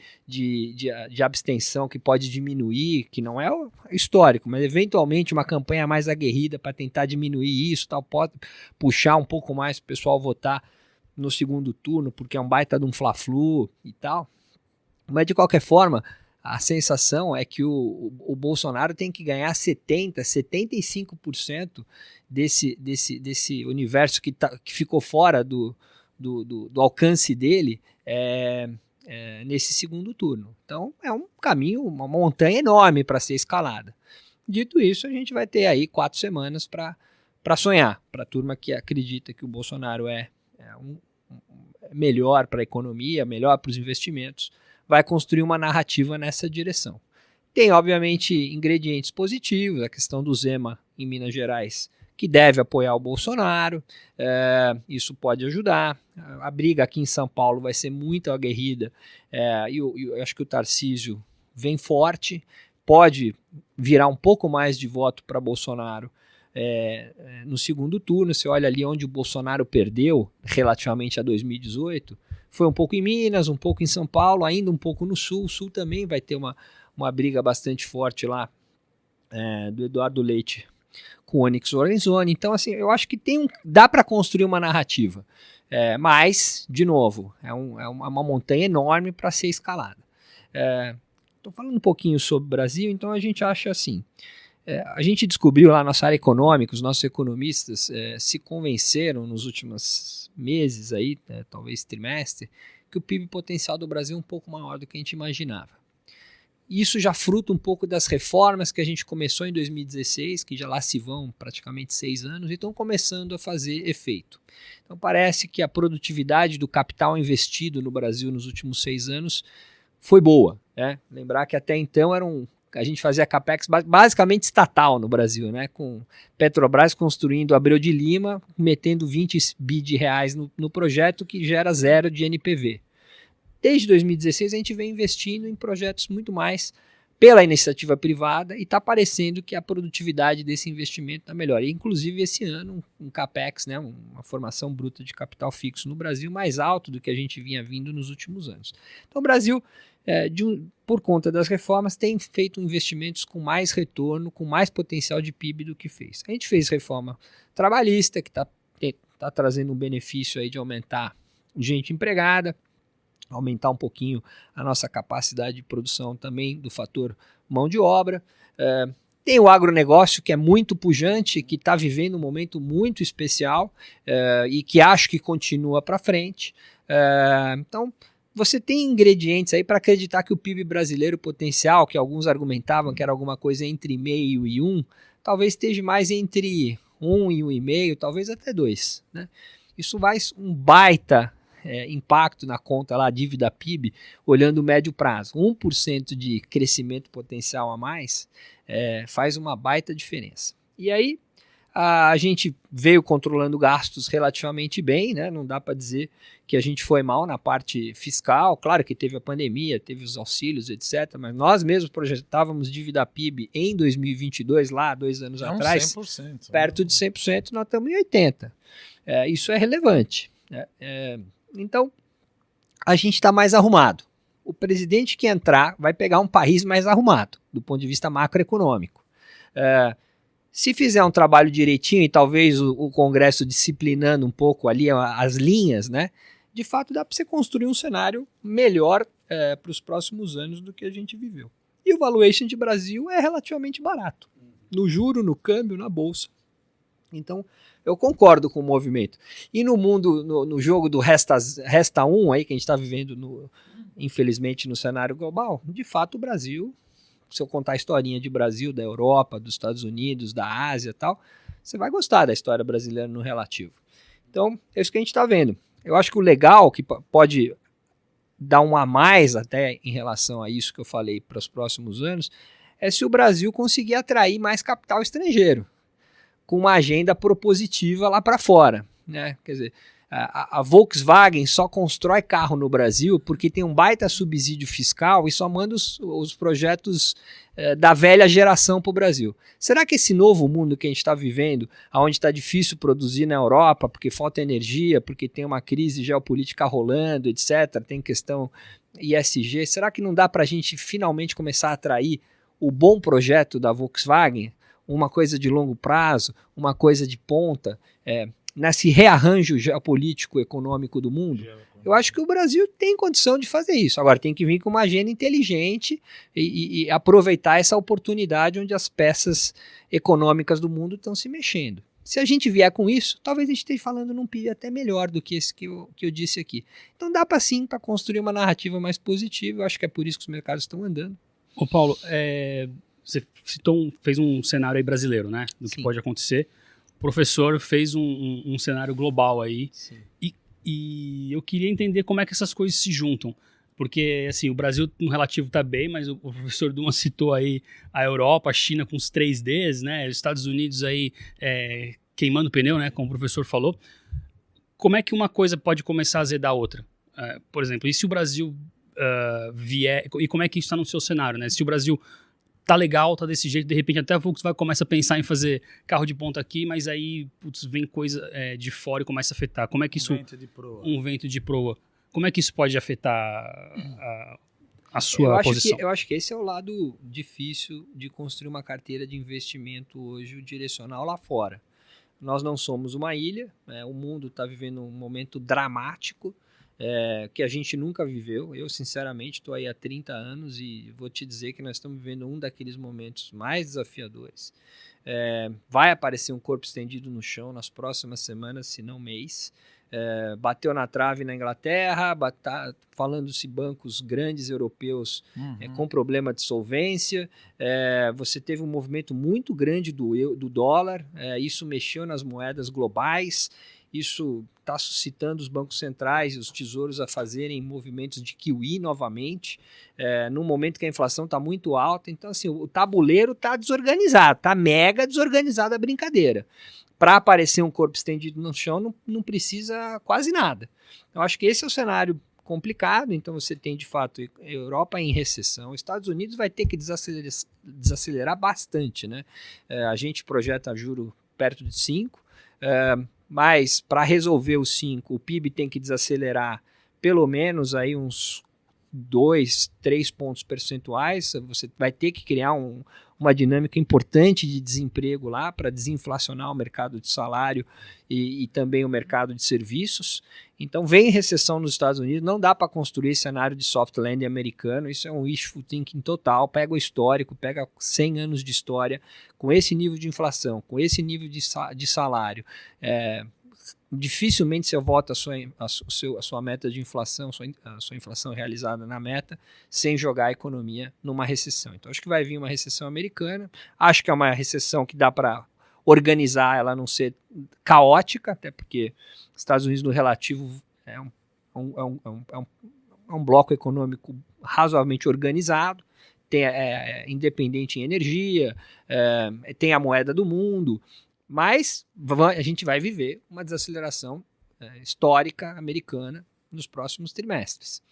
abstenção que pode diminuir, que não é histórico, mas eventualmente uma campanha mais aguerrida para tentar diminuir isso, tal, pode puxar um pouco mais para o pessoal votar no segundo turno, porque é um baita de um fla-flu e tal. Mas de qualquer forma, a sensação é que o Bolsonaro tem que ganhar 75% desse universo que ficou fora do alcance dele nesse segundo turno. Então é um caminho, uma montanha enorme para ser escalada. Dito isso, a gente vai ter aí 4 semanas para sonhar, para a turma que acredita que o Bolsonaro é melhor para a economia, melhor para os investimentos, vai construir uma narrativa nessa direção. Tem, obviamente, ingredientes positivos, a questão do Zema em Minas Gerais, que deve apoiar o Bolsonaro, isso pode ajudar. A briga aqui em São Paulo vai ser muito aguerrida, e eu acho que o Tarcísio vem forte, pode virar um pouco mais de voto para Bolsonaro no segundo turno. Você olha ali onde o Bolsonaro perdeu relativamente a 2018, foi um pouco em Minas, um pouco em São Paulo, ainda um pouco no Sul. O Sul também vai ter uma briga bastante forte lá, do Eduardo Leite com o Onyx Lorenzoni. Então, assim, eu acho que dá para construir uma narrativa, mas, de novo, é uma montanha enorme para ser escalada. Estou falando um pouquinho sobre o Brasil, então a gente acha assim, a gente descobriu lá na nossa área econômica, os nossos economistas se convenceram nos últimos meses, aí, talvez trimestre, que o PIB potencial do Brasil é um pouco maior do que a gente imaginava. Isso já fruta um pouco das reformas que a gente começou em 2016, que já lá se vão praticamente 6 anos, e estão começando a fazer efeito. Então parece que a produtividade do capital investido no Brasil nos últimos 6 anos foi boa. Lembrar que até então a gente fazia capex basicamente estatal no Brasil, né? Com Petrobras construindo Abreu de Lima, metendo 20 bi de reais no projeto, que gera 0 de NPV. Desde 2016 a gente vem investindo em projetos muito mais pela iniciativa privada, e está parecendo que a produtividade desse investimento está melhor. E, inclusive esse ano um capex, né? Uma formação bruta de capital fixo no Brasil mais alto do que a gente vinha vindo nos últimos anos. Então o Brasil, por conta das reformas, tem feito investimentos com mais retorno, com mais potencial de PIB do que fez. A gente fez reforma trabalhista, que está trazendo um benefício aí de aumentar gente empregada, aumentar um pouquinho a nossa capacidade de produção também do fator mão de obra. Tem o agronegócio, que é muito pujante, que está vivendo um momento muito especial, e que acho que continua para frente. Então, você tem ingredientes aí para acreditar que o PIB brasileiro potencial, que alguns argumentavam que era alguma coisa entre meio e 1, talvez esteja mais entre 1 e 1,5, talvez até 2. Né? Isso vai um baita impacto na conta lá, dívida PIB, olhando o médio prazo. 1% de crescimento potencial a mais faz uma baita diferença. E aí, a gente veio controlando gastos relativamente bem, né? Não dá para dizer que a gente foi mal na parte fiscal. Claro que teve a pandemia, teve os auxílios, etc. Mas nós mesmos projetávamos dívida PIB em 2022, lá 2 anos atrás, 100%, perto de 100%, nós estamos em 80%. Isso é relevante. Né? Então, a gente está mais arrumado. O presidente que entrar vai pegar um país mais arrumado, do ponto de vista macroeconômico. Se fizer um trabalho direitinho e talvez o Congresso disciplinando um pouco ali as linhas, né, de fato dá para você construir um cenário melhor para os próximos anos do que a gente viveu. E o valuation de Brasil é relativamente barato, no juro, no câmbio, na bolsa. Então, eu concordo com o movimento. E no mundo, no jogo do resta um, aí, que a gente está vivendo, infelizmente, no cenário global, de fato o Brasil... Se eu contar a historinha de Brasil, da Europa, dos Estados Unidos, da Ásia e tal, você vai gostar da história brasileira no relativo. Então, é isso que a gente está vendo. Eu acho que o legal, que pode dar um a mais até em relação a isso que eu falei para os próximos anos, é se o Brasil conseguir atrair mais capital estrangeiro, com uma agenda propositiva lá para fora. Né? Quer dizer, a Volkswagen só constrói carro no Brasil porque tem um baita subsídio fiscal e só manda os projetos da velha geração para o Brasil. Será que esse novo mundo que a gente está vivendo, onde está difícil produzir na Europa porque falta energia, porque tem uma crise geopolítica rolando, etc., tem questão ISG, será que não dá para a gente finalmente começar a atrair o bom projeto da Volkswagen, uma coisa de longo prazo, uma coisa de ponta, nesse rearranjo geopolítico econômico do mundo? Eu acho que o Brasil tem condição de fazer isso. Agora, tem que vir com uma agenda inteligente e aproveitar essa oportunidade onde as peças econômicas do mundo estão se mexendo. Se a gente vier com isso, talvez a gente esteja falando num PIB até melhor do que esse que eu disse aqui. Então dá para sim, para construir uma narrativa mais positiva. Eu acho que é por isso que os mercados estão andando. Ô Paulo, você fez um cenário aí brasileiro, né? Do que pode acontecer. O professor fez um cenário global aí. Sim. E eu queria entender como é que essas coisas se juntam. Porque, assim, o Brasil no relativo está bem, mas o professor Duma citou aí a Europa, a China com os 3Ds, né? Os Estados Unidos aí queimando pneu, né? Como o professor falou. Como é que uma coisa pode começar a azedar a outra? Por exemplo, e se o Brasil vier... E como é que isso está no seu cenário, né? Se o Brasil tá legal, tá desse jeito, de repente até a Volkswagen começa a pensar em fazer carro de ponta aqui, mas aí vem coisa de fora e começa a afetar. Como é que isso... Um vento de proa. Como é que isso pode afetar a sua posição? Eu acho que esse é o lado difícil de construir uma carteira de investimento hoje direcional lá fora. Nós não somos uma ilha, o mundo está vivendo um momento dramático, que a gente nunca viveu. Eu, sinceramente, estou aí há 30 anos e vou te dizer que nós estamos vivendo um daqueles momentos mais desafiadores. Vai aparecer um corpo estendido no chão nas próximas semanas, se não mês. Bateu na trave na Inglaterra, falando-se bancos grandes europeus com problema de solvência. Você teve um movimento muito grande do dólar, isso mexeu nas moedas globais. Isso está suscitando os bancos centrais e os tesouros a fazerem movimentos de QE novamente, num momento que a inflação está muito alta. Então, assim, o tabuleiro está desorganizado, está mega desorganizada a brincadeira. Para aparecer um corpo estendido no chão, não precisa quase nada. Eu acho que esse é o cenário complicado. Então, você tem, de fato, a Europa em recessão. Os Estados Unidos vai ter que desacelerar bastante, né? A gente projeta juro perto de 5%. Mas para resolver os 5, o PIB tem que desacelerar pelo menos aí uns 2, 3 pontos percentuais. Você vai ter que criar uma dinâmica importante de desemprego lá para desinflacionar o mercado de salário e também o mercado de serviços. Então vem recessão nos Estados Unidos, não dá para construir cenário de soft landing americano, isso é um wishful thinking total. Pega o histórico, pega 100 anos de história, com esse nível de inflação, com esse nível de salário, dificilmente você volta a sua meta de inflação, a sua inflação realizada na meta, sem jogar a economia numa recessão. Então, acho que vai vir uma recessão americana. Acho que é uma recessão que dá para organizar, ela não ser caótica, até porque os Estados Unidos, no relativo, é um bloco econômico razoavelmente organizado, independente em energia, tem a moeda do mundo, mas a gente vai viver uma desaceleração histórica americana nos próximos trimestres.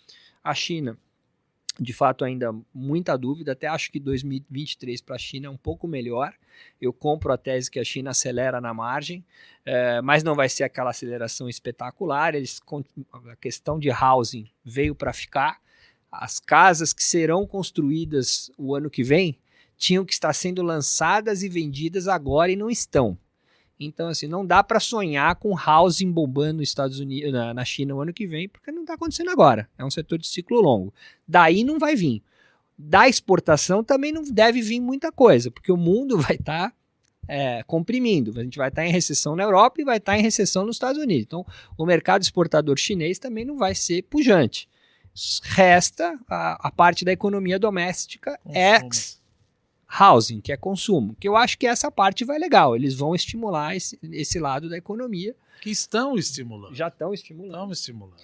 A China, de fato, ainda muita dúvida, até acho que 2023 para a China é um pouco melhor. Eu compro a tese que a China acelera na margem, mas não vai ser aquela aceleração espetacular. A questão de housing veio para ficar. As casas que serão construídas o ano que vem tinham que estar sendo lançadas e vendidas agora e não estão. Então, assim, não dá para sonhar com housing bombando nos Estados Unidos, na China o ano que vem, porque não está acontecendo agora. É um setor de ciclo longo. Daí não vai vir. Da exportação também não deve vir muita coisa, porque o mundo vai estar comprimindo. A gente vai estar em recessão na Europa e vai estar em recessão nos Estados Unidos. Então, o mercado exportador chinês também não vai ser pujante. Resta a parte da economia doméstica ex-housing, que é consumo, que eu acho que essa parte vai legal, eles vão estimular esse lado da economia. Que estão estimulando. Já estão estimulando. Estão estimulando.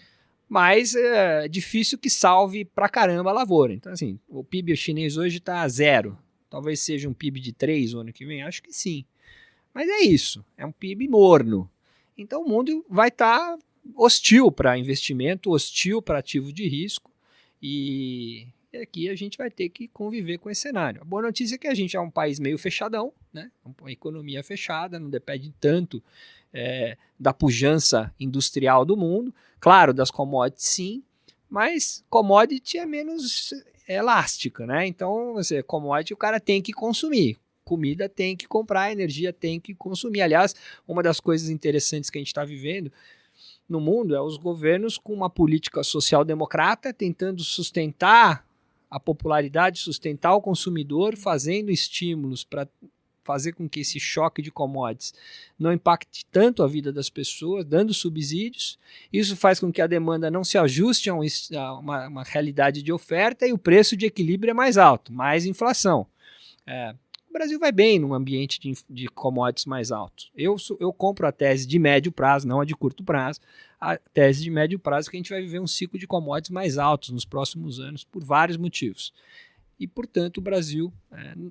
Mas é difícil que salve pra caramba a lavoura. Então, assim, o PIB chinês hoje está a 0. Talvez seja um PIB de 3 o ano que vem, acho que sim. Mas é isso, é um PIB morno. Então o mundo vai estar hostil para investimento, hostil para ativo de risco, e aqui a gente vai ter que conviver com esse cenário. A boa notícia é que a gente é um país meio fechadão, né? Uma economia fechada, não depende tanto da pujança industrial do mundo. Claro, das commodities sim, mas commodity é menos elástica, né? Então, commodity o cara tem que consumir. Comida tem que comprar, energia tem que consumir. Aliás, uma das coisas interessantes que a gente está vivendo no mundo é os governos com uma política social-democrata tentando sustentar a popularidade, sustentar o consumidor, fazendo estímulos para fazer com que esse choque de commodities não impacte tanto a vida das pessoas, dando subsídios. Isso faz com que a demanda não se ajuste a uma realidade de oferta e o preço de equilíbrio é mais alto, mais inflação. O Brasil vai bem num ambiente de commodities mais altos. Eu compro a tese de médio prazo, não a de curto prazo, a tese de médio prazo que a gente vai viver um ciclo de commodities mais altos nos próximos anos por vários motivos. E, portanto, o Brasil,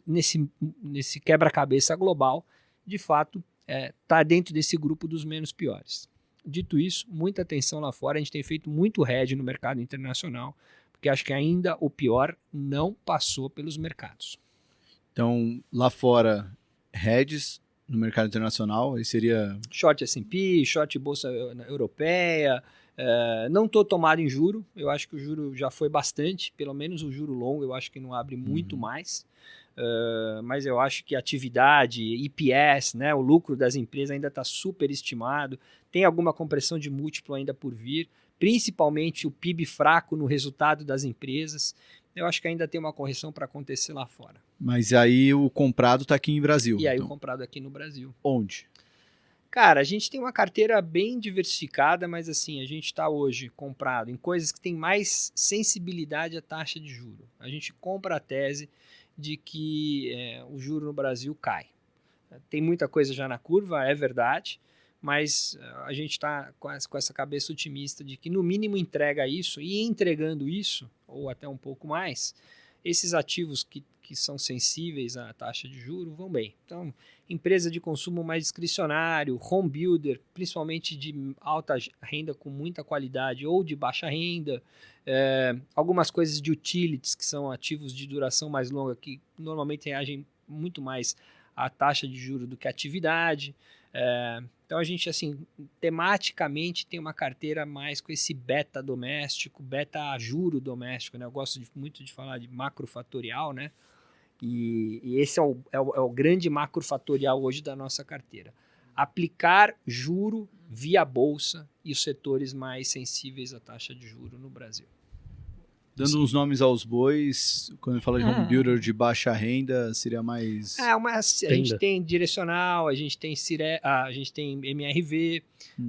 nesse quebra-cabeça global, de fato, está dentro desse grupo dos menos piores. Dito isso, muita atenção lá fora. A gente tem feito muito hedge no mercado internacional, porque acho que ainda o pior não passou pelos mercados. Então, lá fora, hedges no mercado internacional, aí seria... Short S&P, short bolsa europeia. Não estou tomado em juro, eu acho que o juro já foi bastante, pelo menos o juro longo eu acho que não abre muito mais. Mas eu acho que a atividade, EPS, né, o lucro das empresas ainda está super estimado, tem alguma compressão de múltiplo ainda por vir, principalmente o PIB fraco no resultado das empresas. Eu acho que ainda tem uma correção para acontecer lá fora. Mas aí o comprado está aqui em Brasil. E aí o comprado aqui no Brasil. Onde? Cara, a gente tem uma carteira bem diversificada, mas assim, a gente está hoje comprado em coisas que têm mais sensibilidade à taxa de juro. A gente compra a tese de que o juro no Brasil cai. Tem muita coisa já na curva, é verdade, mas a gente está com essa cabeça otimista de que no mínimo entrega isso, e entregando isso, ou até um pouco mais, esses ativos que são sensíveis à taxa de juros vão bem. Então, empresa de consumo mais discricionário, home builder, principalmente de alta renda com muita qualidade ou de baixa renda, algumas coisas de utilities, que são ativos de duração mais longa, que normalmente reagem muito mais à taxa de juros do que à atividade. Então a gente, assim, tematicamente tem uma carteira mais com esse beta doméstico, beta juro doméstico, né? Eu gosto muito de falar de macrofatorial, né? E esse é o grande macrofatorial hoje da nossa carteira. Aplicar juro via bolsa e os setores mais sensíveis à taxa de juro no Brasil. Dando uns nomes aos bois, quando fala de home builder de baixa renda, seria mais... A gente tem direcional, a gente tem a gente tem MRV,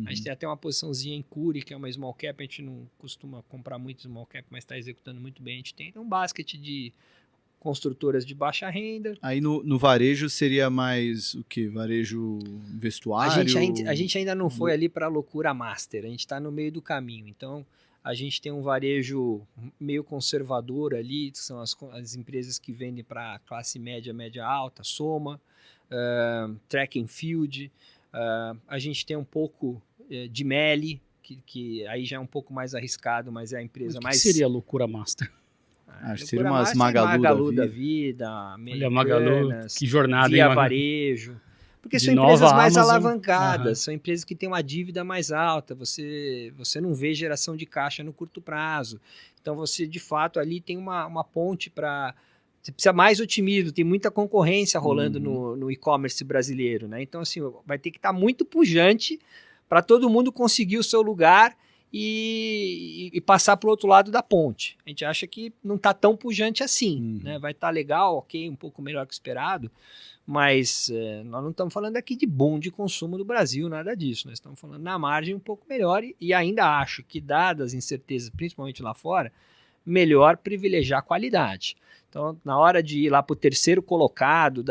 a gente tem até uma posiçãozinha em Cury, que é uma small cap, a gente não costuma comprar muito small cap, mas está executando muito bem. A gente tem um basket de construtoras de baixa renda. Aí no varejo seria mais o quê? Varejo vestuário? A gente ainda não foi ali para a loucura master, a gente está no meio do caminho, então... A gente tem um varejo meio conservador ali, que são as empresas que vendem para classe média, média alta, Soma, Track and Field. A gente tem um pouco de Meli, que aí já é um pouco mais arriscado, mas é a empresa mais... O que seria a loucura master? Acho que seria umas Magalu da vida. Olha, Magalu, que jornada, Via hein, Varejo. Porque De são empresas mais Amazon. alavancadas, são empresas que têm uma dívida mais alta, você não vê geração de caixa no curto prazo. Então você, de fato, ali tem uma ponte para... Você precisa mais otimismo, tem muita concorrência rolando no e-commerce brasileiro, né? Então, assim, vai ter que estar muito pujante para todo mundo conseguir o seu lugar e passar para o outro lado da ponte. A gente acha que não está tão pujante assim, né? Vai estar legal, ok, um pouco melhor que esperado, mas nós não estamos falando aqui de boom de consumo do Brasil, nada disso. Nós estamos falando na margem um pouco melhor e ainda acho que, dadas as incertezas, principalmente lá fora, melhor privilegiar a qualidade. Então, na hora de ir lá para o terceiro colocado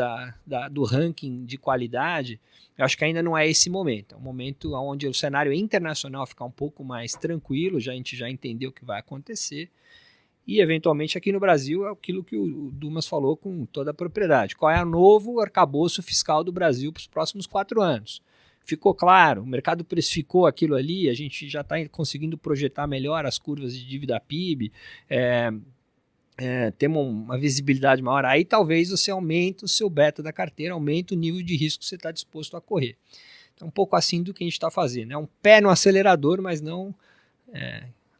do ranking de qualidade, eu acho que ainda não é esse momento. É um momento onde o cenário internacional fica um pouco mais tranquilo, a gente já entendeu o que vai acontecer. E, eventualmente, aqui no Brasil é aquilo que o Dumas falou com toda a propriedade. Qual é o novo arcabouço fiscal do Brasil para os próximos 4 anos? Ficou claro, o mercado precificou aquilo ali, a gente já está conseguindo projetar melhor as curvas de dívida PIB, temos uma visibilidade maior. Aí talvez você aumente o seu beta da carteira, aumente o nível de risco que você está disposto a correr. Então, um pouco assim do que a gente está fazendo. É um pé no acelerador, mas não...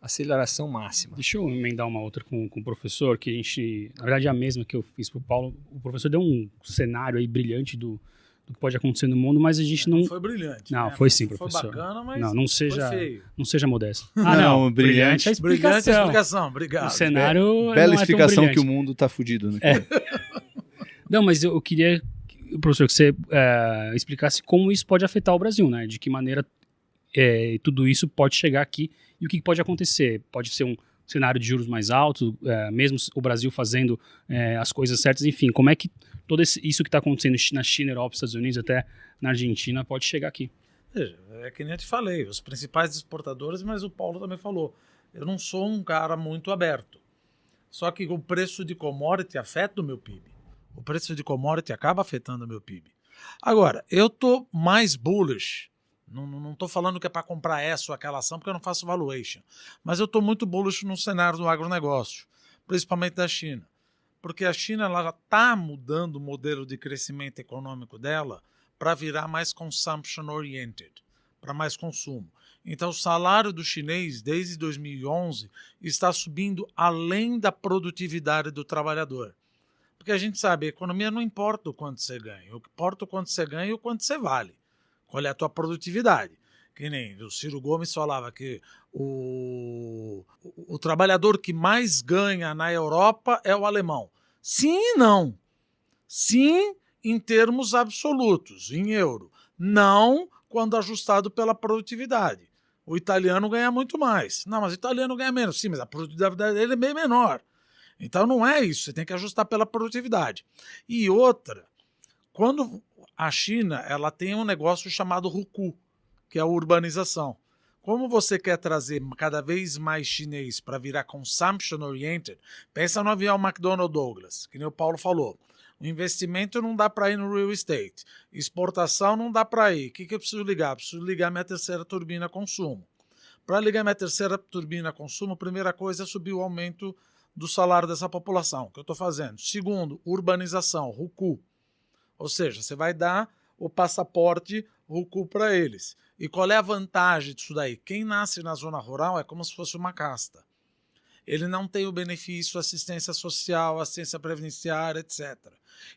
aceleração máxima. Deixa eu emendar uma outra com o professor, que a gente, na verdade é a mesma que eu fiz para o Paulo. O professor deu um cenário aí brilhante do que pode acontecer no mundo, mas a gente não... Não foi brilhante. Não, né? foi sim, professor. Foi bacana, mas não seja, foi feio. não seja modesto. Não, brilhante. É a explicação. Brilhante a explicação, obrigado. O cenário Bela não explicação é tão que o mundo tá fudido, né? Não, mas eu queria, professor, que você explicasse como isso pode afetar o Brasil, né? De que maneira tudo isso pode chegar aqui e o que pode acontecer. Pode ser um cenário de juros mais altos, mesmo o Brasil fazendo as coisas certas, enfim, como é que todo isso que está acontecendo na China, Europa, Estados Unidos, até na Argentina, pode chegar aqui? Veja, é que nem eu te falei, os principais exportadores, mas o Paulo também falou, eu não sou um cara muito aberto. Só que o preço de commodity afeta o meu PIB. O preço de commodity acaba afetando o meu PIB. Agora, eu estou mais bullish. Não estou falando que é para comprar essa ou aquela ação, porque eu não faço valuation. Mas eu estou muito bullish no cenário do agronegócio, principalmente da China. Porque a China ela já está mudando o modelo de crescimento econômico dela para virar mais consumption-oriented, para mais consumo. Então, o salário do chinês, desde 2011, está subindo além da produtividade do trabalhador. Porque a gente sabe, a economia não importa o quanto você ganha, o que importa é o quanto você ganha e o quanto você vale. Qual é a tua produtividade? Que nem o Ciro Gomes falava que o trabalhador que mais ganha na Europa é o alemão. Sim e não. Sim, em termos absolutos, em euro. Não quando ajustado pela produtividade. O italiano ganha muito mais. Não, mas o italiano ganha menos. Sim, mas a produtividade dele é bem menor. Então não é isso, você tem que ajustar pela produtividade. E outra, quando a China ela tem um negócio chamado Ruku, que é a urbanização. Como você quer trazer cada vez mais chinês para virar consumption-oriented, pensa no avião McDonnell Douglas, que nem o Paulo falou. O investimento não dá para ir no real estate. Exportação não dá para ir. O que eu preciso ligar? Preciso ligar minha terceira turbina consumo. Para ligar minha terceira turbina consumo, a primeira coisa é subir o aumento do salário dessa população, que eu estou fazendo. Segundo, urbanização, Ruku. Ou seja, você vai dar o passaporte Ruku para eles. E qual é a vantagem disso daí? Quem nasce na zona rural é como se fosse uma casta. Ele não tem o benefício, assistência social, assistência previdenciária, etc.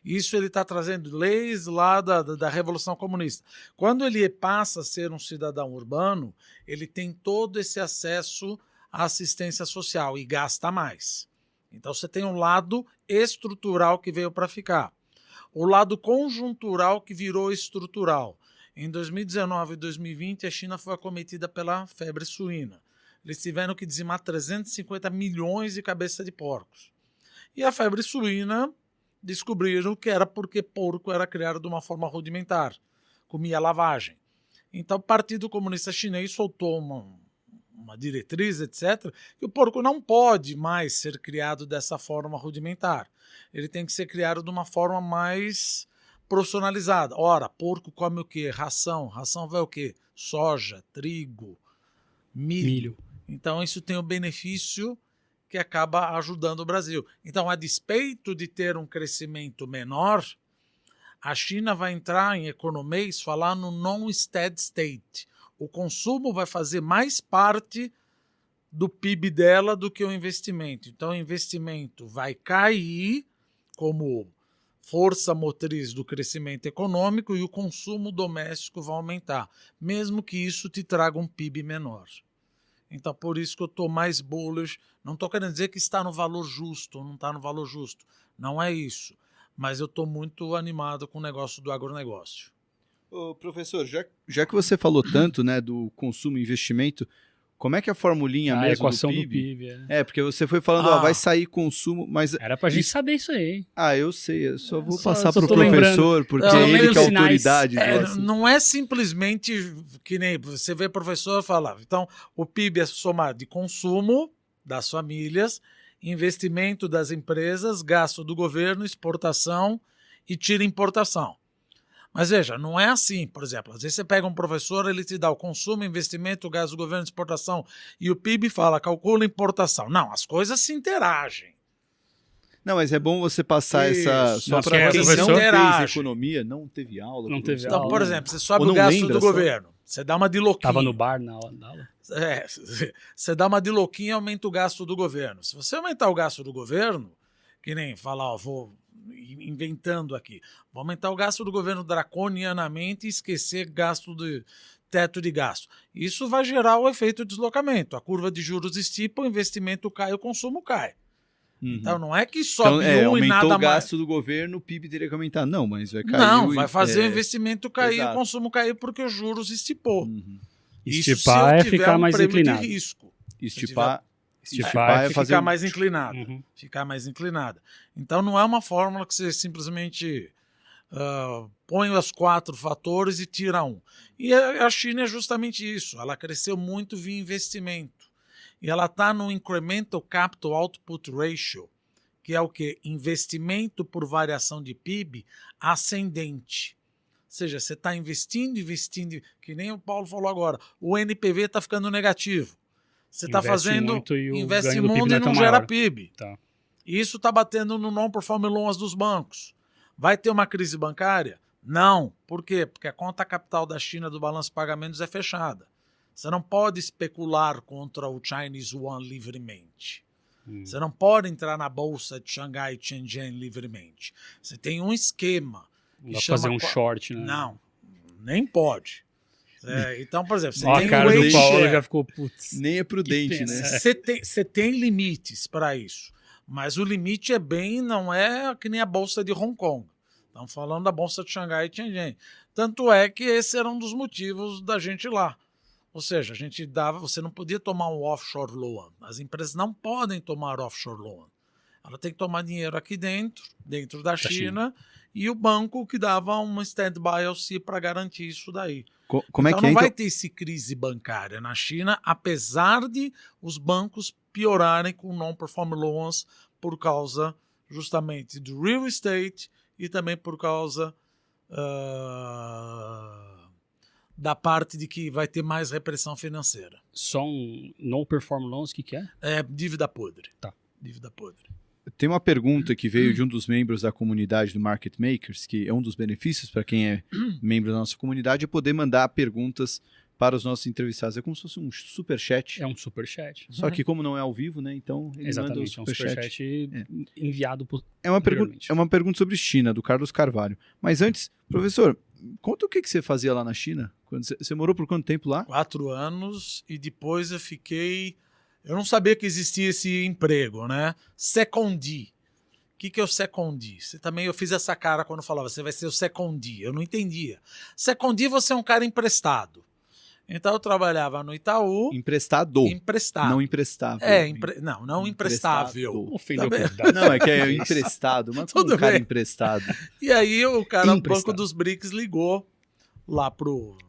Isso ele está trazendo leis lá da Revolução Comunista. Quando ele passa a ser um cidadão urbano, ele tem todo esse acesso a assistência social e gasta mais. Então você tem um lado estrutural que veio para ficar. O lado conjuntural que virou estrutural. Em 2019 e 2020, a China foi acometida pela febre suína. Eles tiveram que dizimar 350 milhões de cabeças de porcos. E a febre suína descobriram que era porque porco era criado de uma forma rudimentar, comia lavagem. Então o Partido Comunista Chinês soltou uma diretriz, etc., que o porco não pode mais ser criado dessa forma rudimentar. Ele tem que ser criado de uma forma mais profissionalizada. Ora, porco come o quê? Ração. Ração vai o quê? Soja, trigo, milho. Então isso tem o benefício que acaba ajudando o Brasil. Então, a despeito de ter um crescimento menor, a China vai entrar em economês falar no non-steady state. O consumo vai fazer mais parte do PIB dela do que o investimento. Então, o investimento vai cair como força motriz do crescimento econômico e o consumo doméstico vai aumentar, mesmo que isso te traga um PIB menor. Então, por isso que eu estou mais bullish. Não estou querendo dizer que está no valor justo ou não está no valor justo. Não é isso. Mas eu estou muito animado com o negócio do agronegócio. Ô, professor, já que você falou tanto, né, do consumo e investimento, como é que a formulinha mesmo equação do do PIB? PIB. É, porque você foi falando, ó, vai sair consumo, mas... Era pra gente saber isso aí, hein? Eu sei, eu só vou Só passar pro tô professor, porque Não, ele que é a sinais. autoridade. do assunto. Não é simplesmente que nem você vê professor falar. Então, o PIB é somado de consumo das famílias, investimento das empresas, gasto do governo, exportação e tira importação. Mas veja, não é assim, por exemplo, às vezes você pega um professor, ele te dá o consumo, investimento, gasto do governo, exportação e o PIB fala, calcula importação. Não, as coisas se interagem. Não, mas é bom você passar Isso. essa... Só Nossa, para quem quem não não interage. fez economia, não teve aula. Não teve professor. Então, aula. por exemplo, você sobe Ou o não gasto lembra do só. governo, você dá uma de louquinho. Tava no bar na aula. Você dá uma de louquinho e aumenta o gasto do governo. Se você aumentar o gasto do governo, que nem falar, vou inventando aqui, vou aumentar o gasto do governo draconianamente e esquecer gasto de teto de gasto. Isso vai gerar o efeito de deslocamento. A curva de juros estipa, o investimento cai, o consumo cai. Uhum. Então não é que sobe e aumentou nada o mais. gasto do governo, o PIB teria que aumentar. Não, mas vai cair. Não, vai fazer o investimento cair, exato. o consumo cair porque os juros estipou. Uhum. Isso se eu Estipar é tiver ficar um mais prêmio inclinado. de risco. Estipar Estipar é Ficar fazer... mais inclinado. Uhum. Ficar mais inclinada. Então não é uma fórmula que você simplesmente põe os 4 fatores e tira um. E a China é justamente isso. Ela cresceu muito via investimento. E ela está no Incremental Capital Output Ratio, que é o quê? Investimento por variação de PIB ascendente. Ou seja, você está investindo, que nem o Paulo falou agora, o NPV está ficando negativo. Você está fazendo, muito e o investe ganho do PIB muito não e é não tão gera maior. PIB. Tá. Isso está batendo no non-performing loans dos bancos. Vai ter uma crise bancária? Não. Por quê? Porque a conta capital da China do balanço de pagamentos é fechada. Você não pode especular contra o Chinese Yuan livremente. Você não pode entrar na bolsa de Xangai e Shenzhen livremente. Você tem um esquema. Não dá pra fazer um short, né? Não, nem pode. Então, por exemplo, você Ó, tem a cara o do weight Paulo share. já ficou, putz. Nem é prudente, Que né? pena. Você tem limites para isso. Mas o limite não é que nem a bolsa de Hong Kong. Estamos falando da bolsa de Xangai e Shenzhen. Tanto é que esse era um dos motivos da gente ir lá. Ou seja, você não podia tomar um offshore loan. As empresas não podem tomar offshore loan. Ela tem que tomar dinheiro aqui dentro da China, e o banco que dava uma stand-by LC para garantir isso daí. Como Então é que não vai ter esse crise bancária na China, apesar de os bancos piorarem com non-performing loans por causa justamente do real estate e também por causa da parte de que vai ter mais repressão financeira. Só um no perform loans, o que é? É dívida podre. Tá. Dívida podre. Tem uma pergunta que veio de um dos membros da comunidade do Market Makers, que é um dos benefícios para quem é membro da nossa comunidade, é poder mandar perguntas para os nossos entrevistados. É como se fosse um superchat. É um superchat. Só que como não é ao vivo, né? Então ele Exatamente, é manda um superchat enviado por... É uma pergunta sobre China, do Carlos Carvalho. Mas antes, professor, conta o que você fazia lá na China. Você morou por quanto tempo lá? 4 anos e depois eu fiquei Eu não sabia que existia esse emprego, né? Secondie. O que é o secondie? Eu fiz essa cara quando falava, você vai ser o secondie. Eu não entendia. Secondie, você é um cara emprestado. Então eu trabalhava no Itaú. Emprestado. Emprestado. Não emprestável. Não emprestável. Ofendeu Tá o convidado. Não, é que é emprestado. Mas Tudo um cara bem. emprestado. E aí o cara do Emprestado. Banco dos BRICS ligou lá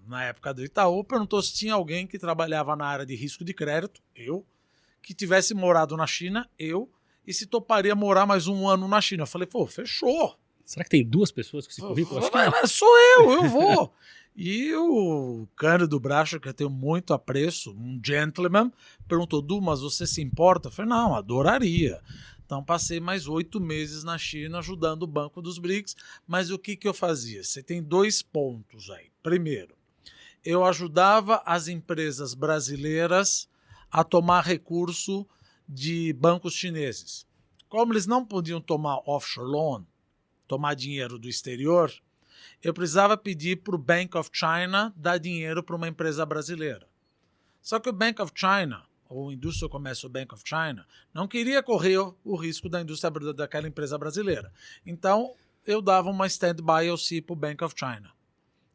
na época do Itaú, perguntou se tinha alguém que trabalhava na área de risco de crédito, eu, que tivesse morado na China, eu, e se toparia morar mais 1 ano na China. Eu falei, pô, fechou. Será que tem 2 pessoas com esse currículo? Acho que não. Mas sou eu vou. E o Cândido Bracho, que eu tenho muito apreço, um gentleman, perguntou, Dumas, você se importa? Eu falei, não, adoraria. Então passei mais 8 meses na China ajudando o Banco dos BRICS, mas o que eu fazia? Você tem 2 pontos aí. Primeiro, eu ajudava as empresas brasileiras a tomar recurso de bancos chineses. Como eles não podiam tomar offshore loan, tomar dinheiro do exterior, eu precisava pedir para o Bank of China dar dinheiro para uma empresa brasileira. Só que o Bank of China, ou Industrial Commercial Bank of China, não queria correr o risco da indústria daquela empresa brasileira. Então, eu dava uma stand-by LC para o Bank of China,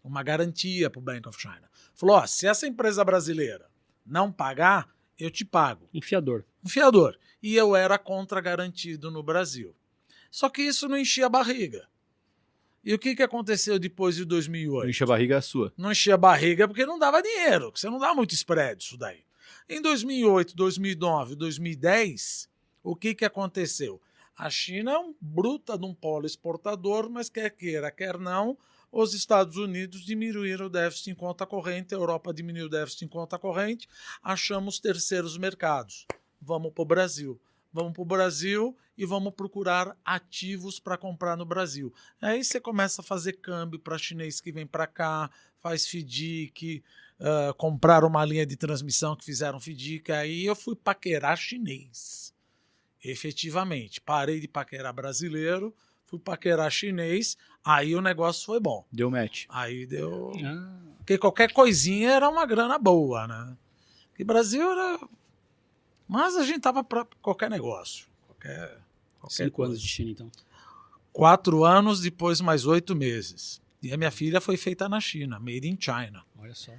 uma garantia para o Bank of China. Falou, se essa empresa brasileira não pagar, eu te pago. Um fiador. Um fiador. E eu era contra-garantido no Brasil. Só que isso não enchia a barriga. E o que aconteceu depois de 2008? Enche a barriga sua. Não enchia a barriga porque não dava dinheiro, que você não dá muito spread isso daí. Em 2008, 2009, 2010, o que aconteceu? A China é um bruta de um polo exportador, mas quer queira, quer não, os Estados Unidos diminuíram o déficit em conta corrente, a Europa diminuiu o déficit em conta corrente, achamos terceiros mercados. Vamos para o Brasil. Vamos para o Brasil e vamos procurar ativos para comprar no Brasil. Aí você começa a fazer câmbio para chinês que vem para cá, faz FDIC, compraram uma linha de transmissão que fizeram FDIC, aí eu fui paquerar chinês. Efetivamente, parei de paquerar brasileiro, fui paquerar chinês, aí o negócio foi bom. Deu match. Aí deu... Porque qualquer coisinha era uma grana boa, né? Porque Brasil era... Mas a gente tava para qualquer negócio. Qualquer 5 coisa. anos de China, então. 4 anos, depois mais 8 meses. E a minha filha foi feita na China, made in China. Olha só.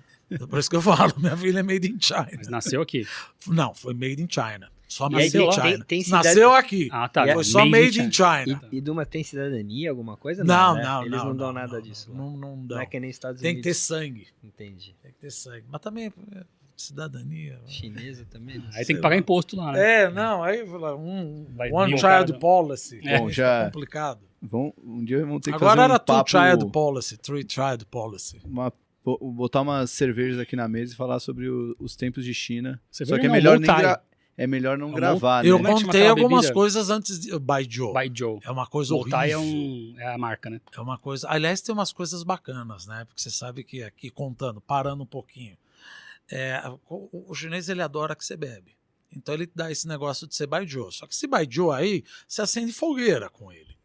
Por isso que eu falo, minha filha é made in China. Mas nasceu aqui. Não, foi made in China. Só E aí nasceu tem- China. tem- tem cidade- Nasceu aqui. Ah, tá. Foi só made in China. E Duma tem cidadania, alguma coisa? Não, né? não, Eles não dão não, nada não, disso. Não, lá. não Não dão. é que nem Estados Tem que ter Unidos. sangue. Entendi. Tem que ter sangue. Mas também cidadania. Chinesa também. não Aí sei. tem que pagar imposto lá, né? Não, aí Vai one vir um child cara- policy. Bom, já- complicado. Um dia vamos ter que Agora fazer era um papo, two child policy, three child policy. botar umas cervejas aqui na mesa e falar sobre os tempos de China. Cerveja Só que é não, melhor, Multai. não É gravar, Eu né? Como é que chama contei aquela algumas bebida? coisas antes de By Joe. By Joe. É uma coisa Multai horrível. é a marca, né? É uma coisa. Aliás, tem umas coisas bacanas, né? Porque você sabe que aqui parando um pouquinho, o chinês ele adora que você bebe. Então ele dá esse negócio de ser baijiu. Só que esse baijiu aí, você acende fogueira com ele.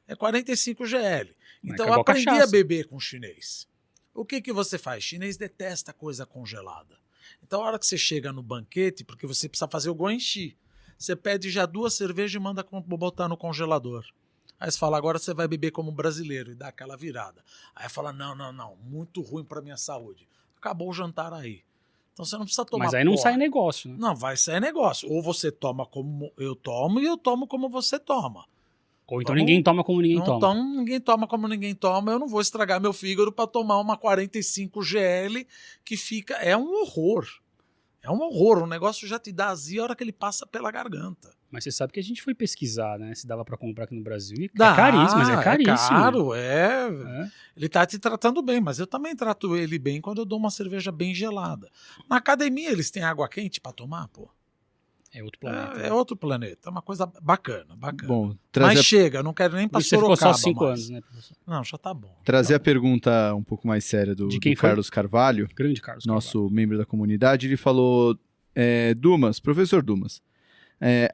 É 45 GL. Mas Então eu acabou a aprendi cachaça. a beber com chinês. O que você faz? Chinês detesta coisa congelada. Então a hora que você chega no banquete, porque você precisa fazer o guanxi, você pede já 2 cervejas e manda botar no congelador. Aí você fala, agora você vai beber como brasileiro e dá aquela virada. Aí fala, não, muito ruim para minha saúde. Acabou o jantar aí. Então você não precisa tomar. Mas aí não porra. sai negócio, né? Não, vai sair negócio. Ou você toma como eu tomo e eu tomo como você toma. Ou então Vamos- ninguém toma como ninguém toma. Ninguém toma como ninguém toma. Eu não vou estragar meu fígado para tomar uma 45 GL que fica... É um horror. É um horror. O negócio já te dá azia a hora que ele passa pela garganta. Mas você sabe que a gente foi pesquisar, né? Se dava pra comprar aqui no Brasil. E Dá, é caríssimo, mas é caríssimo. É caro, É. Ele tá te tratando bem, mas eu também trato ele bem quando eu dou uma cerveja bem gelada. Na academia eles têm água quente para tomar, pô. É outro planeta. É outro planeta. É uma coisa bacana. Bom, Mas trazer, chega, eu não quero nem Por pra isso você ficou Sorocaba só 5 mais. anos, né, professor? Não, já tá bom. trazer a Tá bom. pergunta um pouco mais séria do De quem foi? Carlos Carvalho, Grande Carlos. nosso membro da comunidade. Ele falou, Dumas, professor Dumas,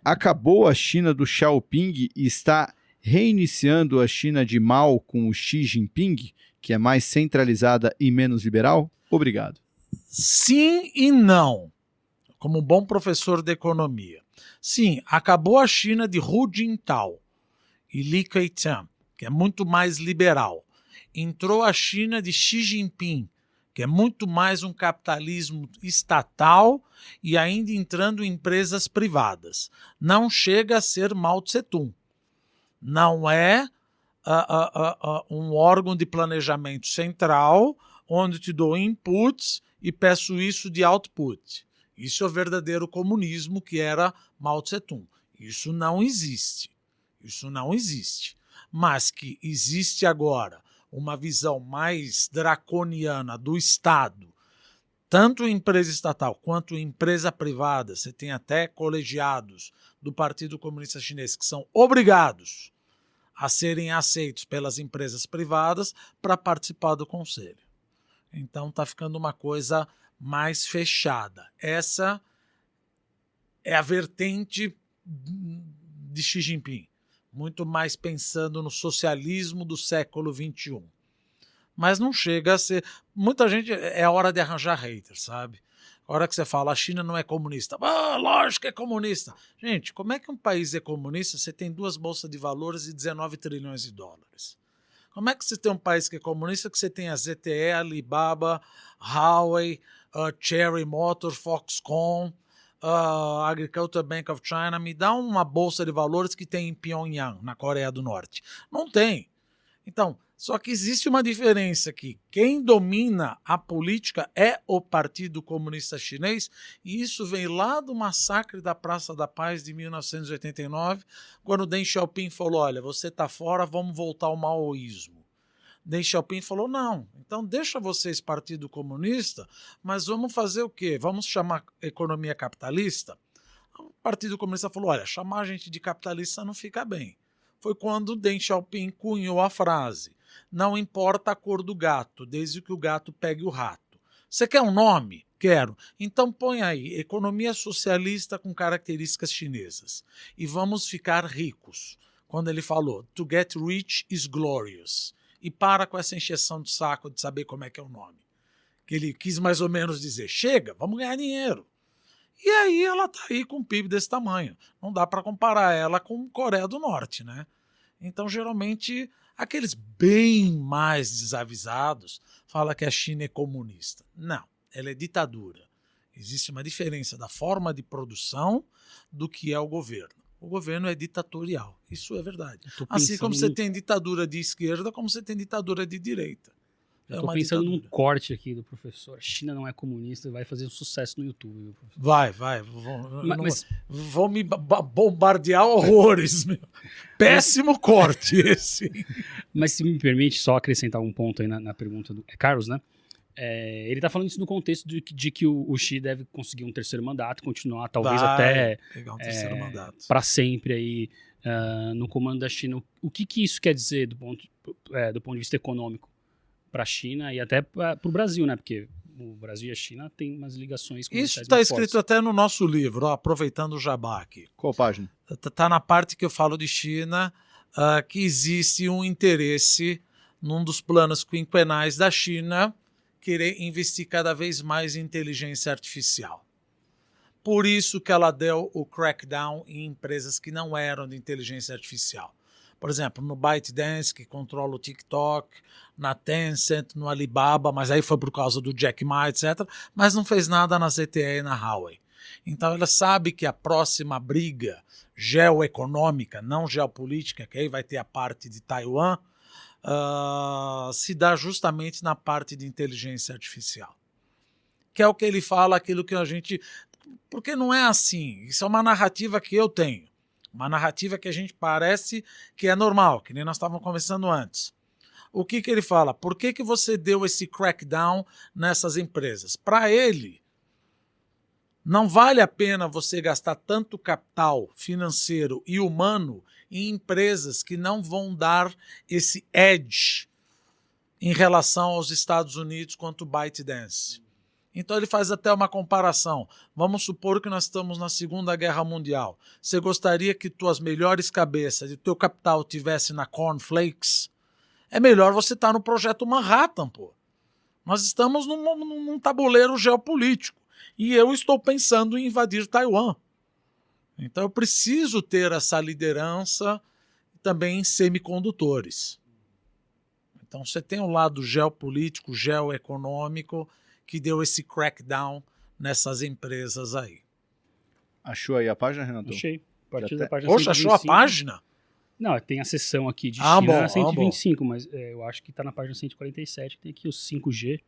acabou a China do Xiaoping e está reiniciando a China de Mao com o Xi Jinping, que é mais centralizada e menos liberal? Obrigado. Sim e não. como um bom professor de economia. Sim, acabou a China de Hu Jintao e Li Keqiang, que é muito mais liberal. Entrou a China de Xi Jinping, que é muito mais um capitalismo estatal e ainda entrando em empresas privadas. Não chega a ser Mao Tse-tung. Não é um órgão de planejamento central onde te dou inputs e peço isso de output. Isso é o verdadeiro comunismo que era Mao Tse-tung. Isso não existe. Isso não existe. Mas que existe agora uma visão mais draconiana do Estado, tanto empresa estatal quanto empresa privada, você tem até colegiados do Partido Comunista Chinês que são obrigados a serem aceitos pelas empresas privadas para participar do conselho. Então está ficando uma coisa mais fechada. Essa é a vertente de Xi Jinping, muito mais pensando no socialismo do século XXI. Mas não chega a ser... Muita gente... É hora de arranjar haters, sabe? A hora que você fala, a China não é comunista. Lógico que é comunista. Gente, como é que um país é comunista? Você tem 2 bolsas de valores e 19 trilhões de dólares. Como é que você tem um país que é comunista que você tem a ZTE, Alibaba, Huawei, Cherry Motors, Foxconn, Agricultural Bank of China? Me dá uma bolsa de valores que tem em Pyongyang, na Coreia do Norte. Não tem. Então, só que existe uma diferença aqui. Quem domina a política é o Partido Comunista Chinês, e isso vem lá do massacre da Praça da Paz de 1989, quando Deng Xiaoping falou, olha, você está fora, vamos voltar ao maoísmo. Deng Xiaoping falou, não, então deixa vocês Partido Comunista, mas vamos fazer o quê? Vamos chamar economia capitalista? O Partido Comunista falou, olha, chamar a gente de capitalista não fica bem. Foi quando Deng Xiaoping cunhou a frase, não importa a cor do gato, desde que o gato pegue o rato. Você quer um nome? Quero. Então põe aí, economia socialista com características chinesas. E vamos ficar ricos. Quando ele falou, to get rich is glorious. E para com essa encheção de saco de saber como é que é o nome. Que ele quis mais ou menos dizer, chega, vamos ganhar dinheiro. E aí ela está aí com um PIB desse tamanho. Não dá para comparar ela com Coreia do Norte, né? Então, geralmente, aqueles bem mais desavisados falam que a China é comunista. Não, ela é ditadura. Existe uma diferença da forma de produção do que é o governo. O governo é ditatorial, isso é verdade. Assim como você tem ditadura de esquerda, como você tem ditadura de direita. Eu estou pensando num corte aqui do professor. A China não é comunista, vai fazer um sucesso no YouTube. Vai. Vão me bombardear horrores. Meu. Péssimo corte esse. Mas se me permite só acrescentar um ponto aí na pergunta do Carlos, né? Ele está falando isso no contexto de que o Xi deve conseguir um 3º mandato, continuar talvez até pegar um 3º mandato para sempre aí no comando da China. O que isso quer dizer do ponto de vista econômico para a China e até para o Brasil, né? Porque o Brasil e a China têm umas ligações comerciais. Isso está escrito até no nosso livro, aproveitando o jabá aqui. Qual página? Está na parte que eu falo de China, que existe um interesse num dos planos quinquenais da China querer investir cada vez mais em inteligência artificial. Por isso que ela deu o crackdown em empresas que não eram de inteligência artificial. Por exemplo, no ByteDance, que controla o TikTok, na Tencent, no Alibaba, mas aí foi por causa do Jack Ma, etc. Mas não fez nada na ZTE e na Huawei. Então ela sabe que a próxima briga geoeconômica, não geopolítica, que aí vai ter a parte de Taiwan, se dá justamente na parte de inteligência artificial. Que é o que ele fala, aquilo que a gente... Porque não é assim, isso é uma narrativa que eu tenho. Uma narrativa que a gente parece que é normal, que nem nós estávamos conversando antes. O que ele fala? Por que você deu esse crackdown nessas empresas? Para ele, não vale a pena você gastar tanto capital financeiro e humano em empresas que não vão dar esse edge em relação aos Estados Unidos quanto o ByteDance. Então ele faz até uma comparação. Vamos supor que nós estamos na Segunda Guerra Mundial. Você gostaria que tuas melhores cabeças e teu capital estivesse na Cornflakes? É melhor você estar no projeto Manhattan, pô. Nós estamos num tabuleiro geopolítico. E eu estou pensando em invadir Taiwan. Então eu preciso ter essa liderança também em semicondutores. Então você tem um lado geopolítico, geoeconômico, que deu esse crackdown nessas empresas aí. Achou aí a página, Renato? Achei. A partir da página Poxa, achou a 125. página? Não, tem a seção aqui de China, bom, 125, mas eu acho que está na página 147, que tem aqui o 5G,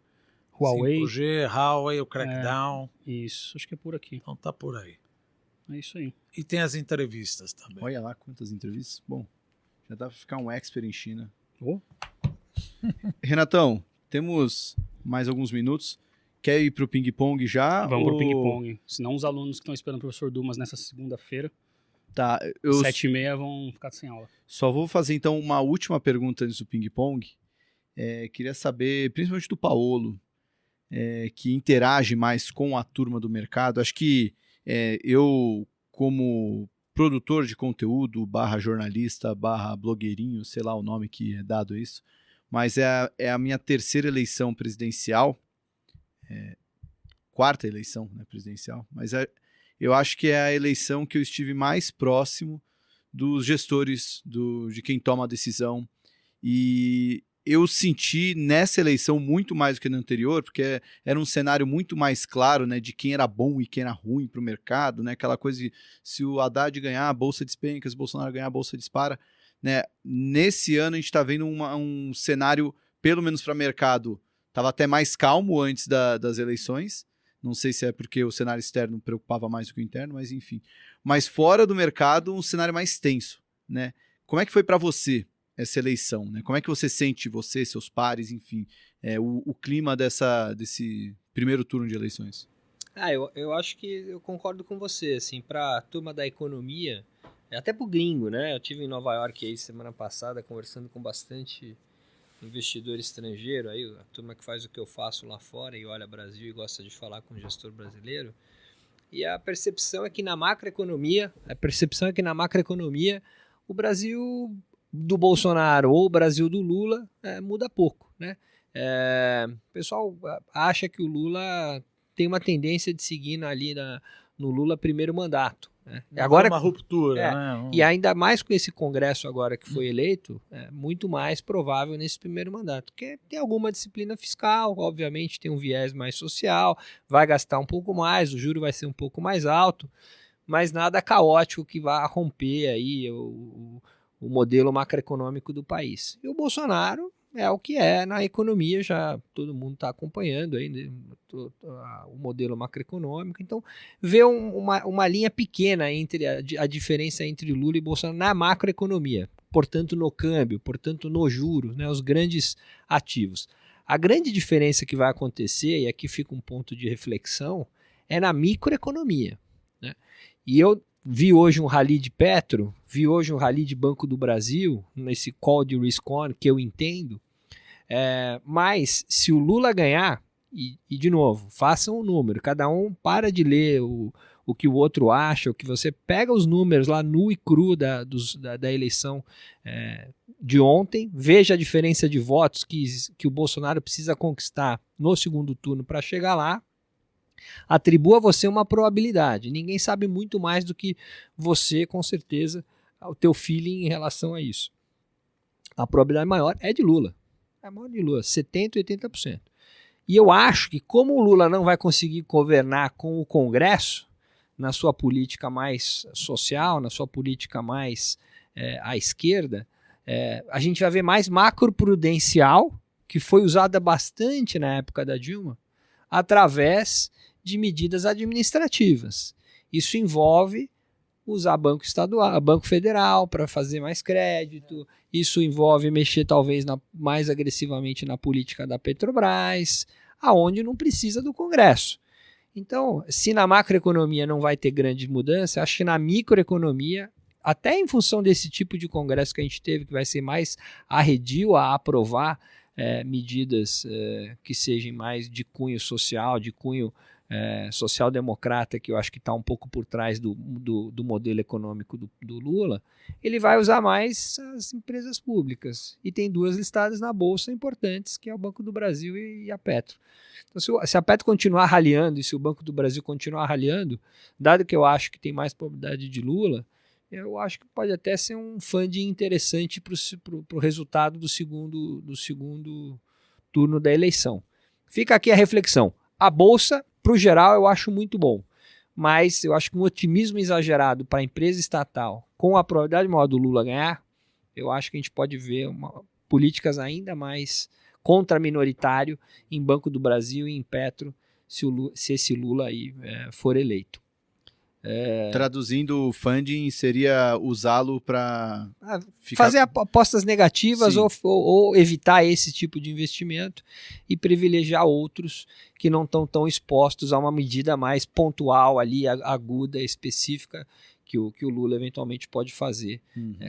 Huawei. 5G, Huawei, o crackdown. Isso, acho que é por aqui. Então tá por aí. É isso aí. E tem as entrevistas também. Olha lá quantas entrevistas. Bom, já dá pra ficar um expert em China. Oh. Renatão, temos mais alguns minutos. Quer ir pro ping-pong já? Vamos pro ou- ping-pong. Senão os alunos que estão esperando o professor Dumas nessa segunda-feira, Tá, eu 7h30, vão ficar sem aula. só vou fazer então uma última pergunta antes do ping-pong. Queria saber, principalmente do Paolo, que interage mais com a turma do mercado. Acho que eu, como produtor de conteúdo, /jornalista, /blogueirinho, sei lá o nome que é dado a isso, mas é a minha terceira eleição presidencial, quarta eleição, né, presidencial, mas eu acho que é a eleição que eu estive mais próximo dos gestores, de quem toma a decisão, e eu senti nessa eleição muito mais do que na anterior, porque era um cenário muito mais claro, né, de quem era bom e quem era ruim para o mercado, né, aquela coisa de se o Haddad ganhar, a bolsa despenca, se o Bolsonaro ganhar, a bolsa dispara, né. Nesse ano a gente está vendo um cenário, pelo menos para o mercado, estava até mais calmo antes das eleições. Não sei se é porque o cenário externo preocupava mais do que o interno, mas enfim. Mas fora do mercado, um cenário mais tenso, né? Como é que foi para você essa eleição, né? Como é que você sente, você, seus pares, enfim, o clima desse primeiro turno de eleições? Eu acho que eu concordo com você, assim, para a turma da economia, até pro gringo, né? Eu tive em Nova York aí semana passada conversando com bastante investidor estrangeiro, aí a turma que faz o que eu faço lá fora e olha Brasil e gosta de falar com o gestor brasileiro. E a percepção é que na macroeconomia, o Brasil do Bolsonaro ou o Brasil do Lula muda pouco, né? O pessoal acha que o Lula tem uma tendência de seguir ali no Lula primeiro mandato. Né? Agora uma ruptura, né? E ainda mais com esse Congresso agora que foi eleito, é muito mais provável nesse primeiro mandato, porque tem alguma disciplina fiscal, obviamente tem um viés mais social, vai gastar um pouco mais, o juro vai ser um pouco mais alto, mas nada caótico que vá romper aí o modelo macroeconômico do país. E o Bolsonaro é o que é na economia, já todo mundo está acompanhando aí, né, o modelo macroeconômico. Então, vê uma linha pequena entre a diferença entre Lula e Bolsonaro na macroeconomia, portanto no câmbio, portanto no juro, né, os grandes ativos. A grande diferença que vai acontecer, e aqui fica um ponto de reflexão, é na microeconomia. Né? E eu vi hoje um rally de Petro, vi hoje um rally de Banco do Brasil, nesse call de risk on, que eu entendo, mas se o Lula ganhar, e de novo, façam um número, cada um para de ler o que o outro acha, o que você pega os números lá nu e cru da eleição de ontem, veja a diferença de votos que o Bolsonaro precisa conquistar no segundo turno para chegar lá, atribua a você uma probabilidade. Ninguém sabe muito mais do que você, com certeza, o teu feeling em relação a isso. A probabilidade maior é de Lula. É maior de Lula, 70%, 80%. E eu acho que como o Lula não vai conseguir governar com o Congresso, na sua política mais social, na sua política mais à esquerda, a gente vai ver mais macroprudencial, que foi usada bastante na época da Dilma, através de medidas administrativas. Isso envolve usar banco estadual, banco federal para fazer mais crédito, isso envolve mexer talvez mais agressivamente na política da Petrobras, aonde não precisa do Congresso. Então, se na macroeconomia não vai ter grande mudança, acho que na microeconomia, até em função desse tipo de congresso que a gente teve, que vai ser mais arredio a aprovar medidas que sejam mais de cunho social, de cunho social-democrata, que eu acho que está um pouco por trás do modelo econômico do Lula, ele vai usar mais as empresas públicas. E tem 2 listadas na Bolsa importantes, que é o Banco do Brasil e a Petro. Então, se a Petro continuar raliando e se o Banco do Brasil continuar raliando, dado que eu acho que tem mais probabilidade de Lula, eu acho que pode até ser um funding interessante para o resultado do segundo turno da eleição. Fica aqui a reflexão. A Bolsa, para o geral, eu acho muito bom, mas eu acho que um otimismo exagerado para a empresa estatal, com a probabilidade maior do Lula ganhar, eu acho que a gente pode ver políticas ainda mais contra-minoritário em Banco do Brasil e em Petro, se esse Lula aí for eleito. Traduzindo, o funding seria usá-lo para fazer apostas negativas ou evitar esse tipo de investimento e privilegiar outros que não estão tão expostos a uma medida mais pontual ali, aguda, específica, que o Lula eventualmente pode fazer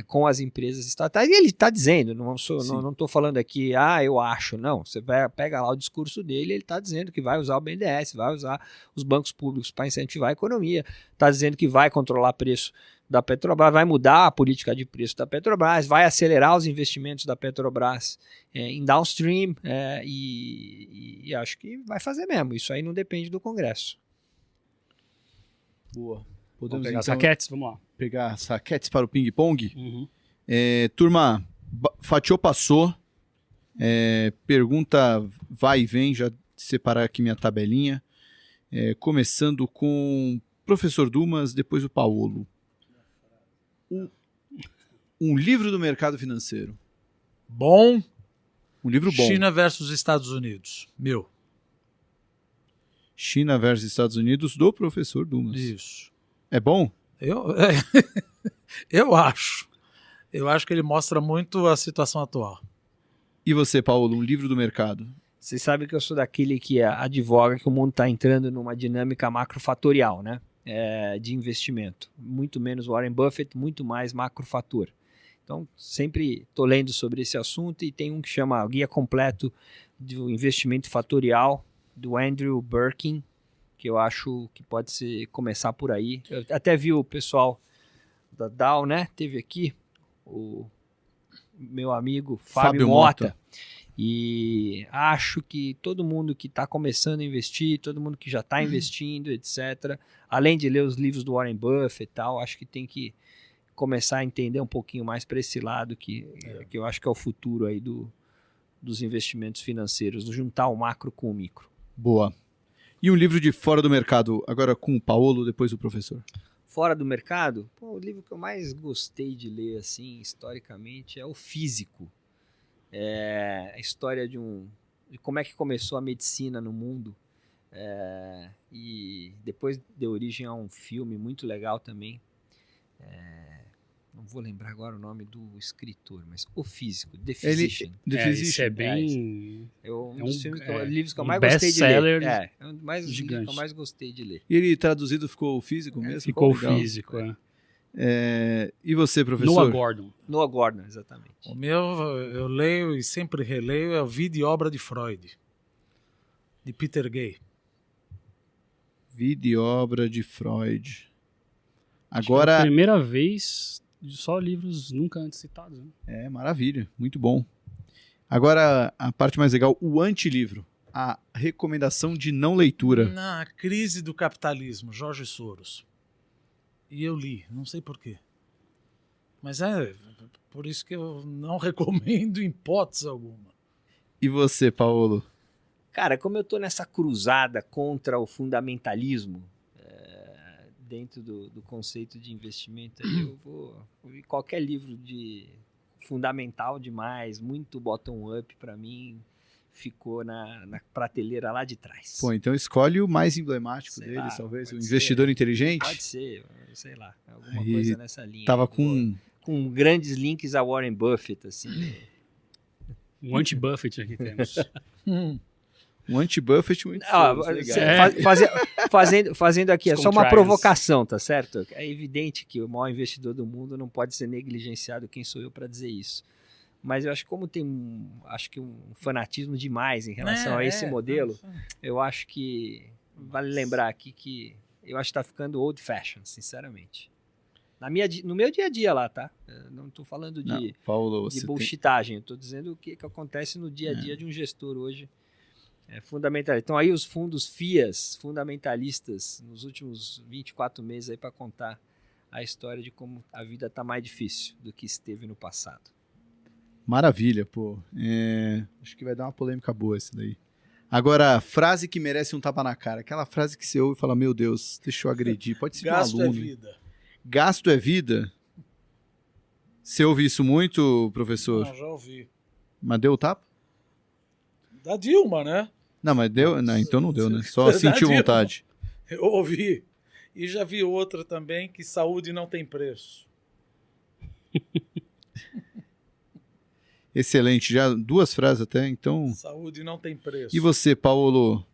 com as empresas estatais. E ele está dizendo, não estou falando aqui, eu acho, não. Você pega lá o discurso dele, ele está dizendo que vai usar o BNDES, vai usar os bancos públicos para incentivar a economia, está dizendo que vai controlar preço da Petrobras, vai mudar a política de preço da Petrobras, vai acelerar os investimentos da Petrobras em downstream e acho que vai fazer mesmo. Isso aí não depende do Congresso. Boa. Podemos pegar saquetes, vamos lá. Pegar saquetes para o ping-pong. Uhum. Turma, fatiou, passou. Pergunta vai e vem, já separar aqui minha tabelinha. Começando com o professor Dumas, depois o Paulo. Um livro do mercado financeiro. Bom. Um livro bom. China versus Estados Unidos. Meu. China versus Estados Unidos, do professor Dumas. Isso. É bom? Eu acho. Eu acho que ele mostra muito a situação atual. E você, Paulo, um livro do mercado? Você sabe que eu sou daquele que advoga que o mundo está entrando numa dinâmica macrofatorial, né? De investimento. Muito menos Warren Buffett, muito mais macrofator. Então, sempre estou lendo sobre esse assunto e tem um que chama Guia Completo do Investimento Fatorial, do Andrew Birkin, que eu acho que pode começar por aí. Eu até vi o pessoal da Dow, né? Teve aqui o meu amigo Fábio Mota. E acho que todo mundo que está começando a investir, todo mundo que já está investindo, etc., além de ler os livros do Warren Buffett e tal, acho que tem que começar a entender um pouquinho mais para esse lado que eu acho que é o futuro aí dos investimentos financeiros, juntar o macro com o micro. Boa. E um livro de fora do mercado, agora com o Paulo, depois o professor. Fora do mercado? O livro que eu mais gostei de ler, assim, historicamente, é O Físico. A história de como é que começou a medicina no mundo. E depois deu origem a um filme muito legal também. Não vou lembrar agora o nome do escritor, mas O Físico, The Physician. Isso é bem... um dos livros que eu mais gostei de ler. É um dos livros que eu mais gostei de ler. E ele traduzido ficou O Físico mesmo? Ficou O Físico, E você, professor? Noah Gordon, exatamente. O meu, eu leio e sempre releio, é o Vida e Obra de Freud, de Peter Gay. Vida e Obra de Freud. Agora... É a primeira vez... Só livros nunca antes citados. Né? Maravilha, muito bom. Agora, a parte mais legal, o antilivro. A recomendação de não leitura. Na Crise do Capitalismo, Jorge Soros. E eu li, não sei porquê. Mas por isso que eu não recomendo em hipótese alguma. E você, Paulo? Cara, como eu tô nessa cruzada contra o fundamentalismo, dentro do conceito de investimento, aí eu vou qualquer livro de fundamental demais, muito bottom-up, para mim, ficou na prateleira lá de trás. Pô, então escolhe o mais emblemático deles, talvez, o Investidor Inteligente? Pode ser, sei lá, alguma coisa nessa linha. Tava com grandes links a Warren Buffett, assim. Um anti-Buffett aqui temos. Um anti-Buffett muito fazendo aqui, é só uma provocação, tá certo? É evidente que o maior investidor do mundo não pode ser negligenciado, quem sou eu para dizer isso. Mas eu acho que como tem um fanatismo demais em relação a esse modelo, eu acho que vale lembrar aqui que eu acho que tá ficando old fashion, sinceramente. No meu dia a dia lá, tá? Eu não tô falando de Paulo, de bullshitagem, eu tô dizendo o que acontece no dia a dia de um gestor hoje. É fundamental. Então aí os fundos FIAs, fundamentalistas, nos últimos 24 meses aí para contar a história de como a vida tá mais difícil do que esteve no passado. Maravilha, pô. Acho que vai dar uma polêmica boa isso daí. Agora, frase que merece um tapa na cara. Aquela frase que você ouve e fala, meu Deus, deixa eu agredir. Pode ser de um Gasto aluno. é vida. Gasto é vida? Você ouve isso muito, professor? Não, já ouvi. Mas deu o tapa? Da Dilma, né? Não, mas deu? Não, então não deu, né? Só Da sentiu Dilma. vontade. Eu ouvi. E já vi outra também, que saúde não tem preço. Excelente, já 2 frases até, então... Saúde não tem preço. E você, Paulo?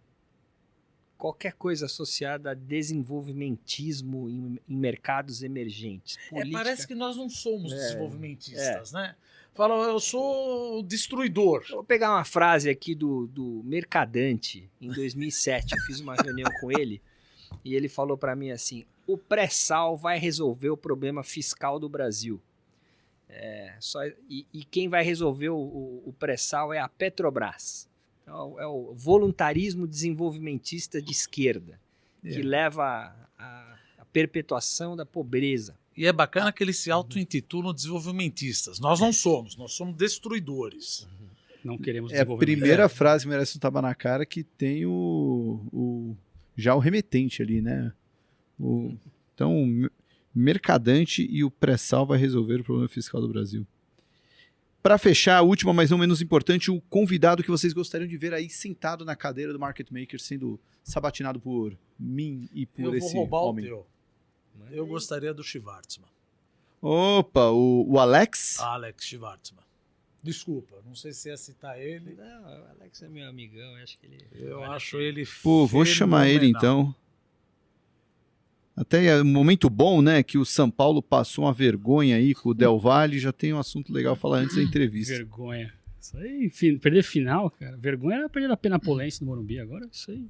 Qualquer coisa associada a desenvolvimentismo em mercados emergentes. Parece que nós não somos desenvolvimentistas, né? Fala, eu sou o destruidor. Vou pegar uma frase aqui do Mercadante, em 2007. Eu fiz uma reunião com ele e ele falou para mim assim: o pré-sal vai resolver o problema fiscal do Brasil. E quem vai resolver o pré-sal é a Petrobras. Então, é o voluntarismo desenvolvimentista de esquerda, que leva à perpetuação da pobreza. E é bacana que eles se auto-intitulam desenvolvimentistas. Nós não somos, nós somos destruidores. Não queremos A desenvolvimento. primeira frase merece um tapa na cara que tem já o remetente ali, né? Então, o Mercadante e o pré-sal vai resolver o problema fiscal do Brasil. Para fechar, a última, mas não menos importante, o convidado que vocês gostariam de ver aí sentado na cadeira do Market Maker, sendo sabatinado por mim e por esse Eu vou roubar homem. o teu. Eu gostaria do Schwartzman. Opa, o Alex? Alex Schwartzman. Desculpa, não sei se ia citar ele. Não, o Alex é meu amigão, eu acho que ele... Eu acho ele Pô, vou chamar ele então. Até é um momento bom, né, que o São Paulo passou uma vergonha aí com o Del Valle, já tem um assunto legal falar antes da entrevista. Vergonha. Isso aí, perder final, cara. Vergonha era perder a Penapolense no Morumbi, agora isso aí.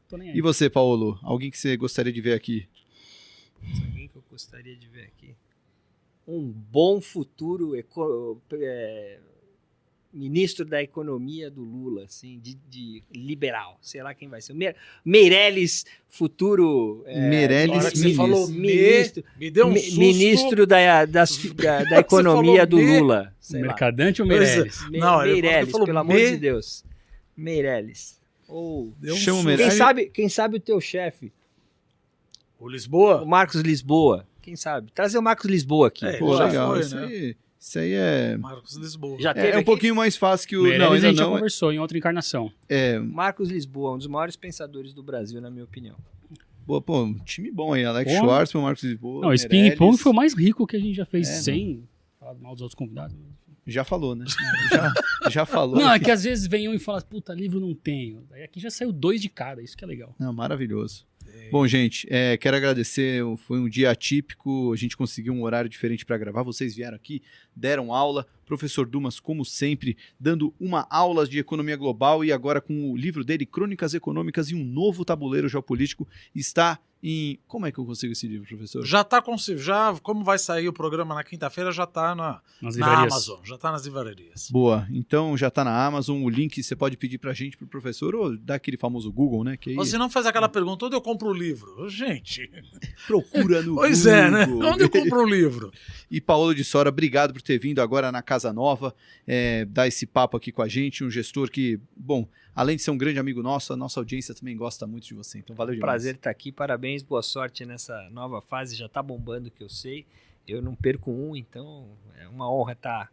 Tô nem aí. E você, Paulo? Alguém que você gostaria de ver aqui? Alguém que eu gostaria de ver aqui. Um bom futuro ministro da economia do Lula, assim, de liberal. Sei lá quem vai ser. Meirelles, futuro... Meirelles, Agora que você falou ministro, me deu um susto. ministro da economia do Lula. Sei lá. Mercadante ou Meirelles? Não, ele Meirelles, falou pelo amor de Deus. Meirelles. Ou Chama o Meirelles. quem sabe o teu chefe, O Lisboa? o Marcos Lisboa. Quem sabe? Trazer o Marcos Lisboa aqui. Pô, já legal. foi, Isso, né? isso aí é... Marcos Lisboa. Já teve É um aqui? pouquinho mais fácil que o... Meirelles Não, a ainda gente já não. conversou em outra encarnação. Marcos Lisboa, um dos maiores pensadores do Brasil, na minha opinião. Pô, um time bom aí. Alex Pô. Schwartzman, Marcos Lisboa, Não, esse Meirelles. ping-pong foi o mais rico que a gente já fez É, sem falar mal dos outros convidados. Já falou, né? já falou. Não, é que às vezes vem um e fala, puta, livro não tenho. Aí aqui já saiu 2 de cada, isso que é legal. Não, maravilhoso. Bom, gente, quero agradecer. Foi um dia atípico. A gente conseguiu um horário diferente para gravar. Vocês vieram aqui, deram aula. Professor Dumas, como sempre, dando uma aula de economia global e agora com o livro dele, Crônicas Econômicas e um novo tabuleiro geopolítico, está em... Como é que eu consigo esse livro, professor? Já tá consigo. Já, como vai sair o programa na quinta-feira, já tá na livrarias. Amazon, já tá nas livrarias. Boa, então já está na Amazon. O link você pode pedir pra gente, pro professor, ou dá aquele famoso Google, né? Que aí Você não faz aquela pergunta, onde eu compro o livro? Gente, procura no pois Google. é, né? Onde eu compro o livro? E Paulo de Sora, obrigado por ter vindo agora na Casa Nova, dar esse papo aqui com a gente, um gestor que, bom, além de ser um grande amigo nosso, a nossa audiência também gosta muito de você, então valeu demais. Prazer estar aqui, parabéns, boa sorte nessa nova fase, já tá bombando que eu sei, eu não perco então é uma honra estar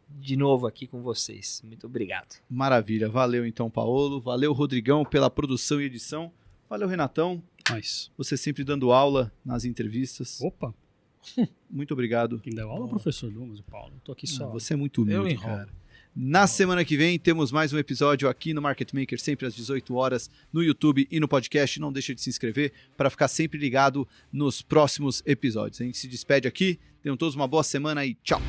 de novo aqui com vocês, muito obrigado. Maravilha, valeu então, Paulo, valeu Rodrigão pela produção e edição, valeu Renatão, você sempre dando aula nas entrevistas. Opa, muito obrigado. quem deu aula é o professor Dumas, o Paulo. Tô aqui só. Você é muito humilde, Eu enrolo. cara. Na semana que vem temos mais um episódio aqui no Market Maker, sempre às 18 horas, no YouTube e no podcast. Não deixa de se inscrever para ficar sempre ligado nos próximos episódios. A gente se despede aqui, tenham todos uma boa semana e tchau!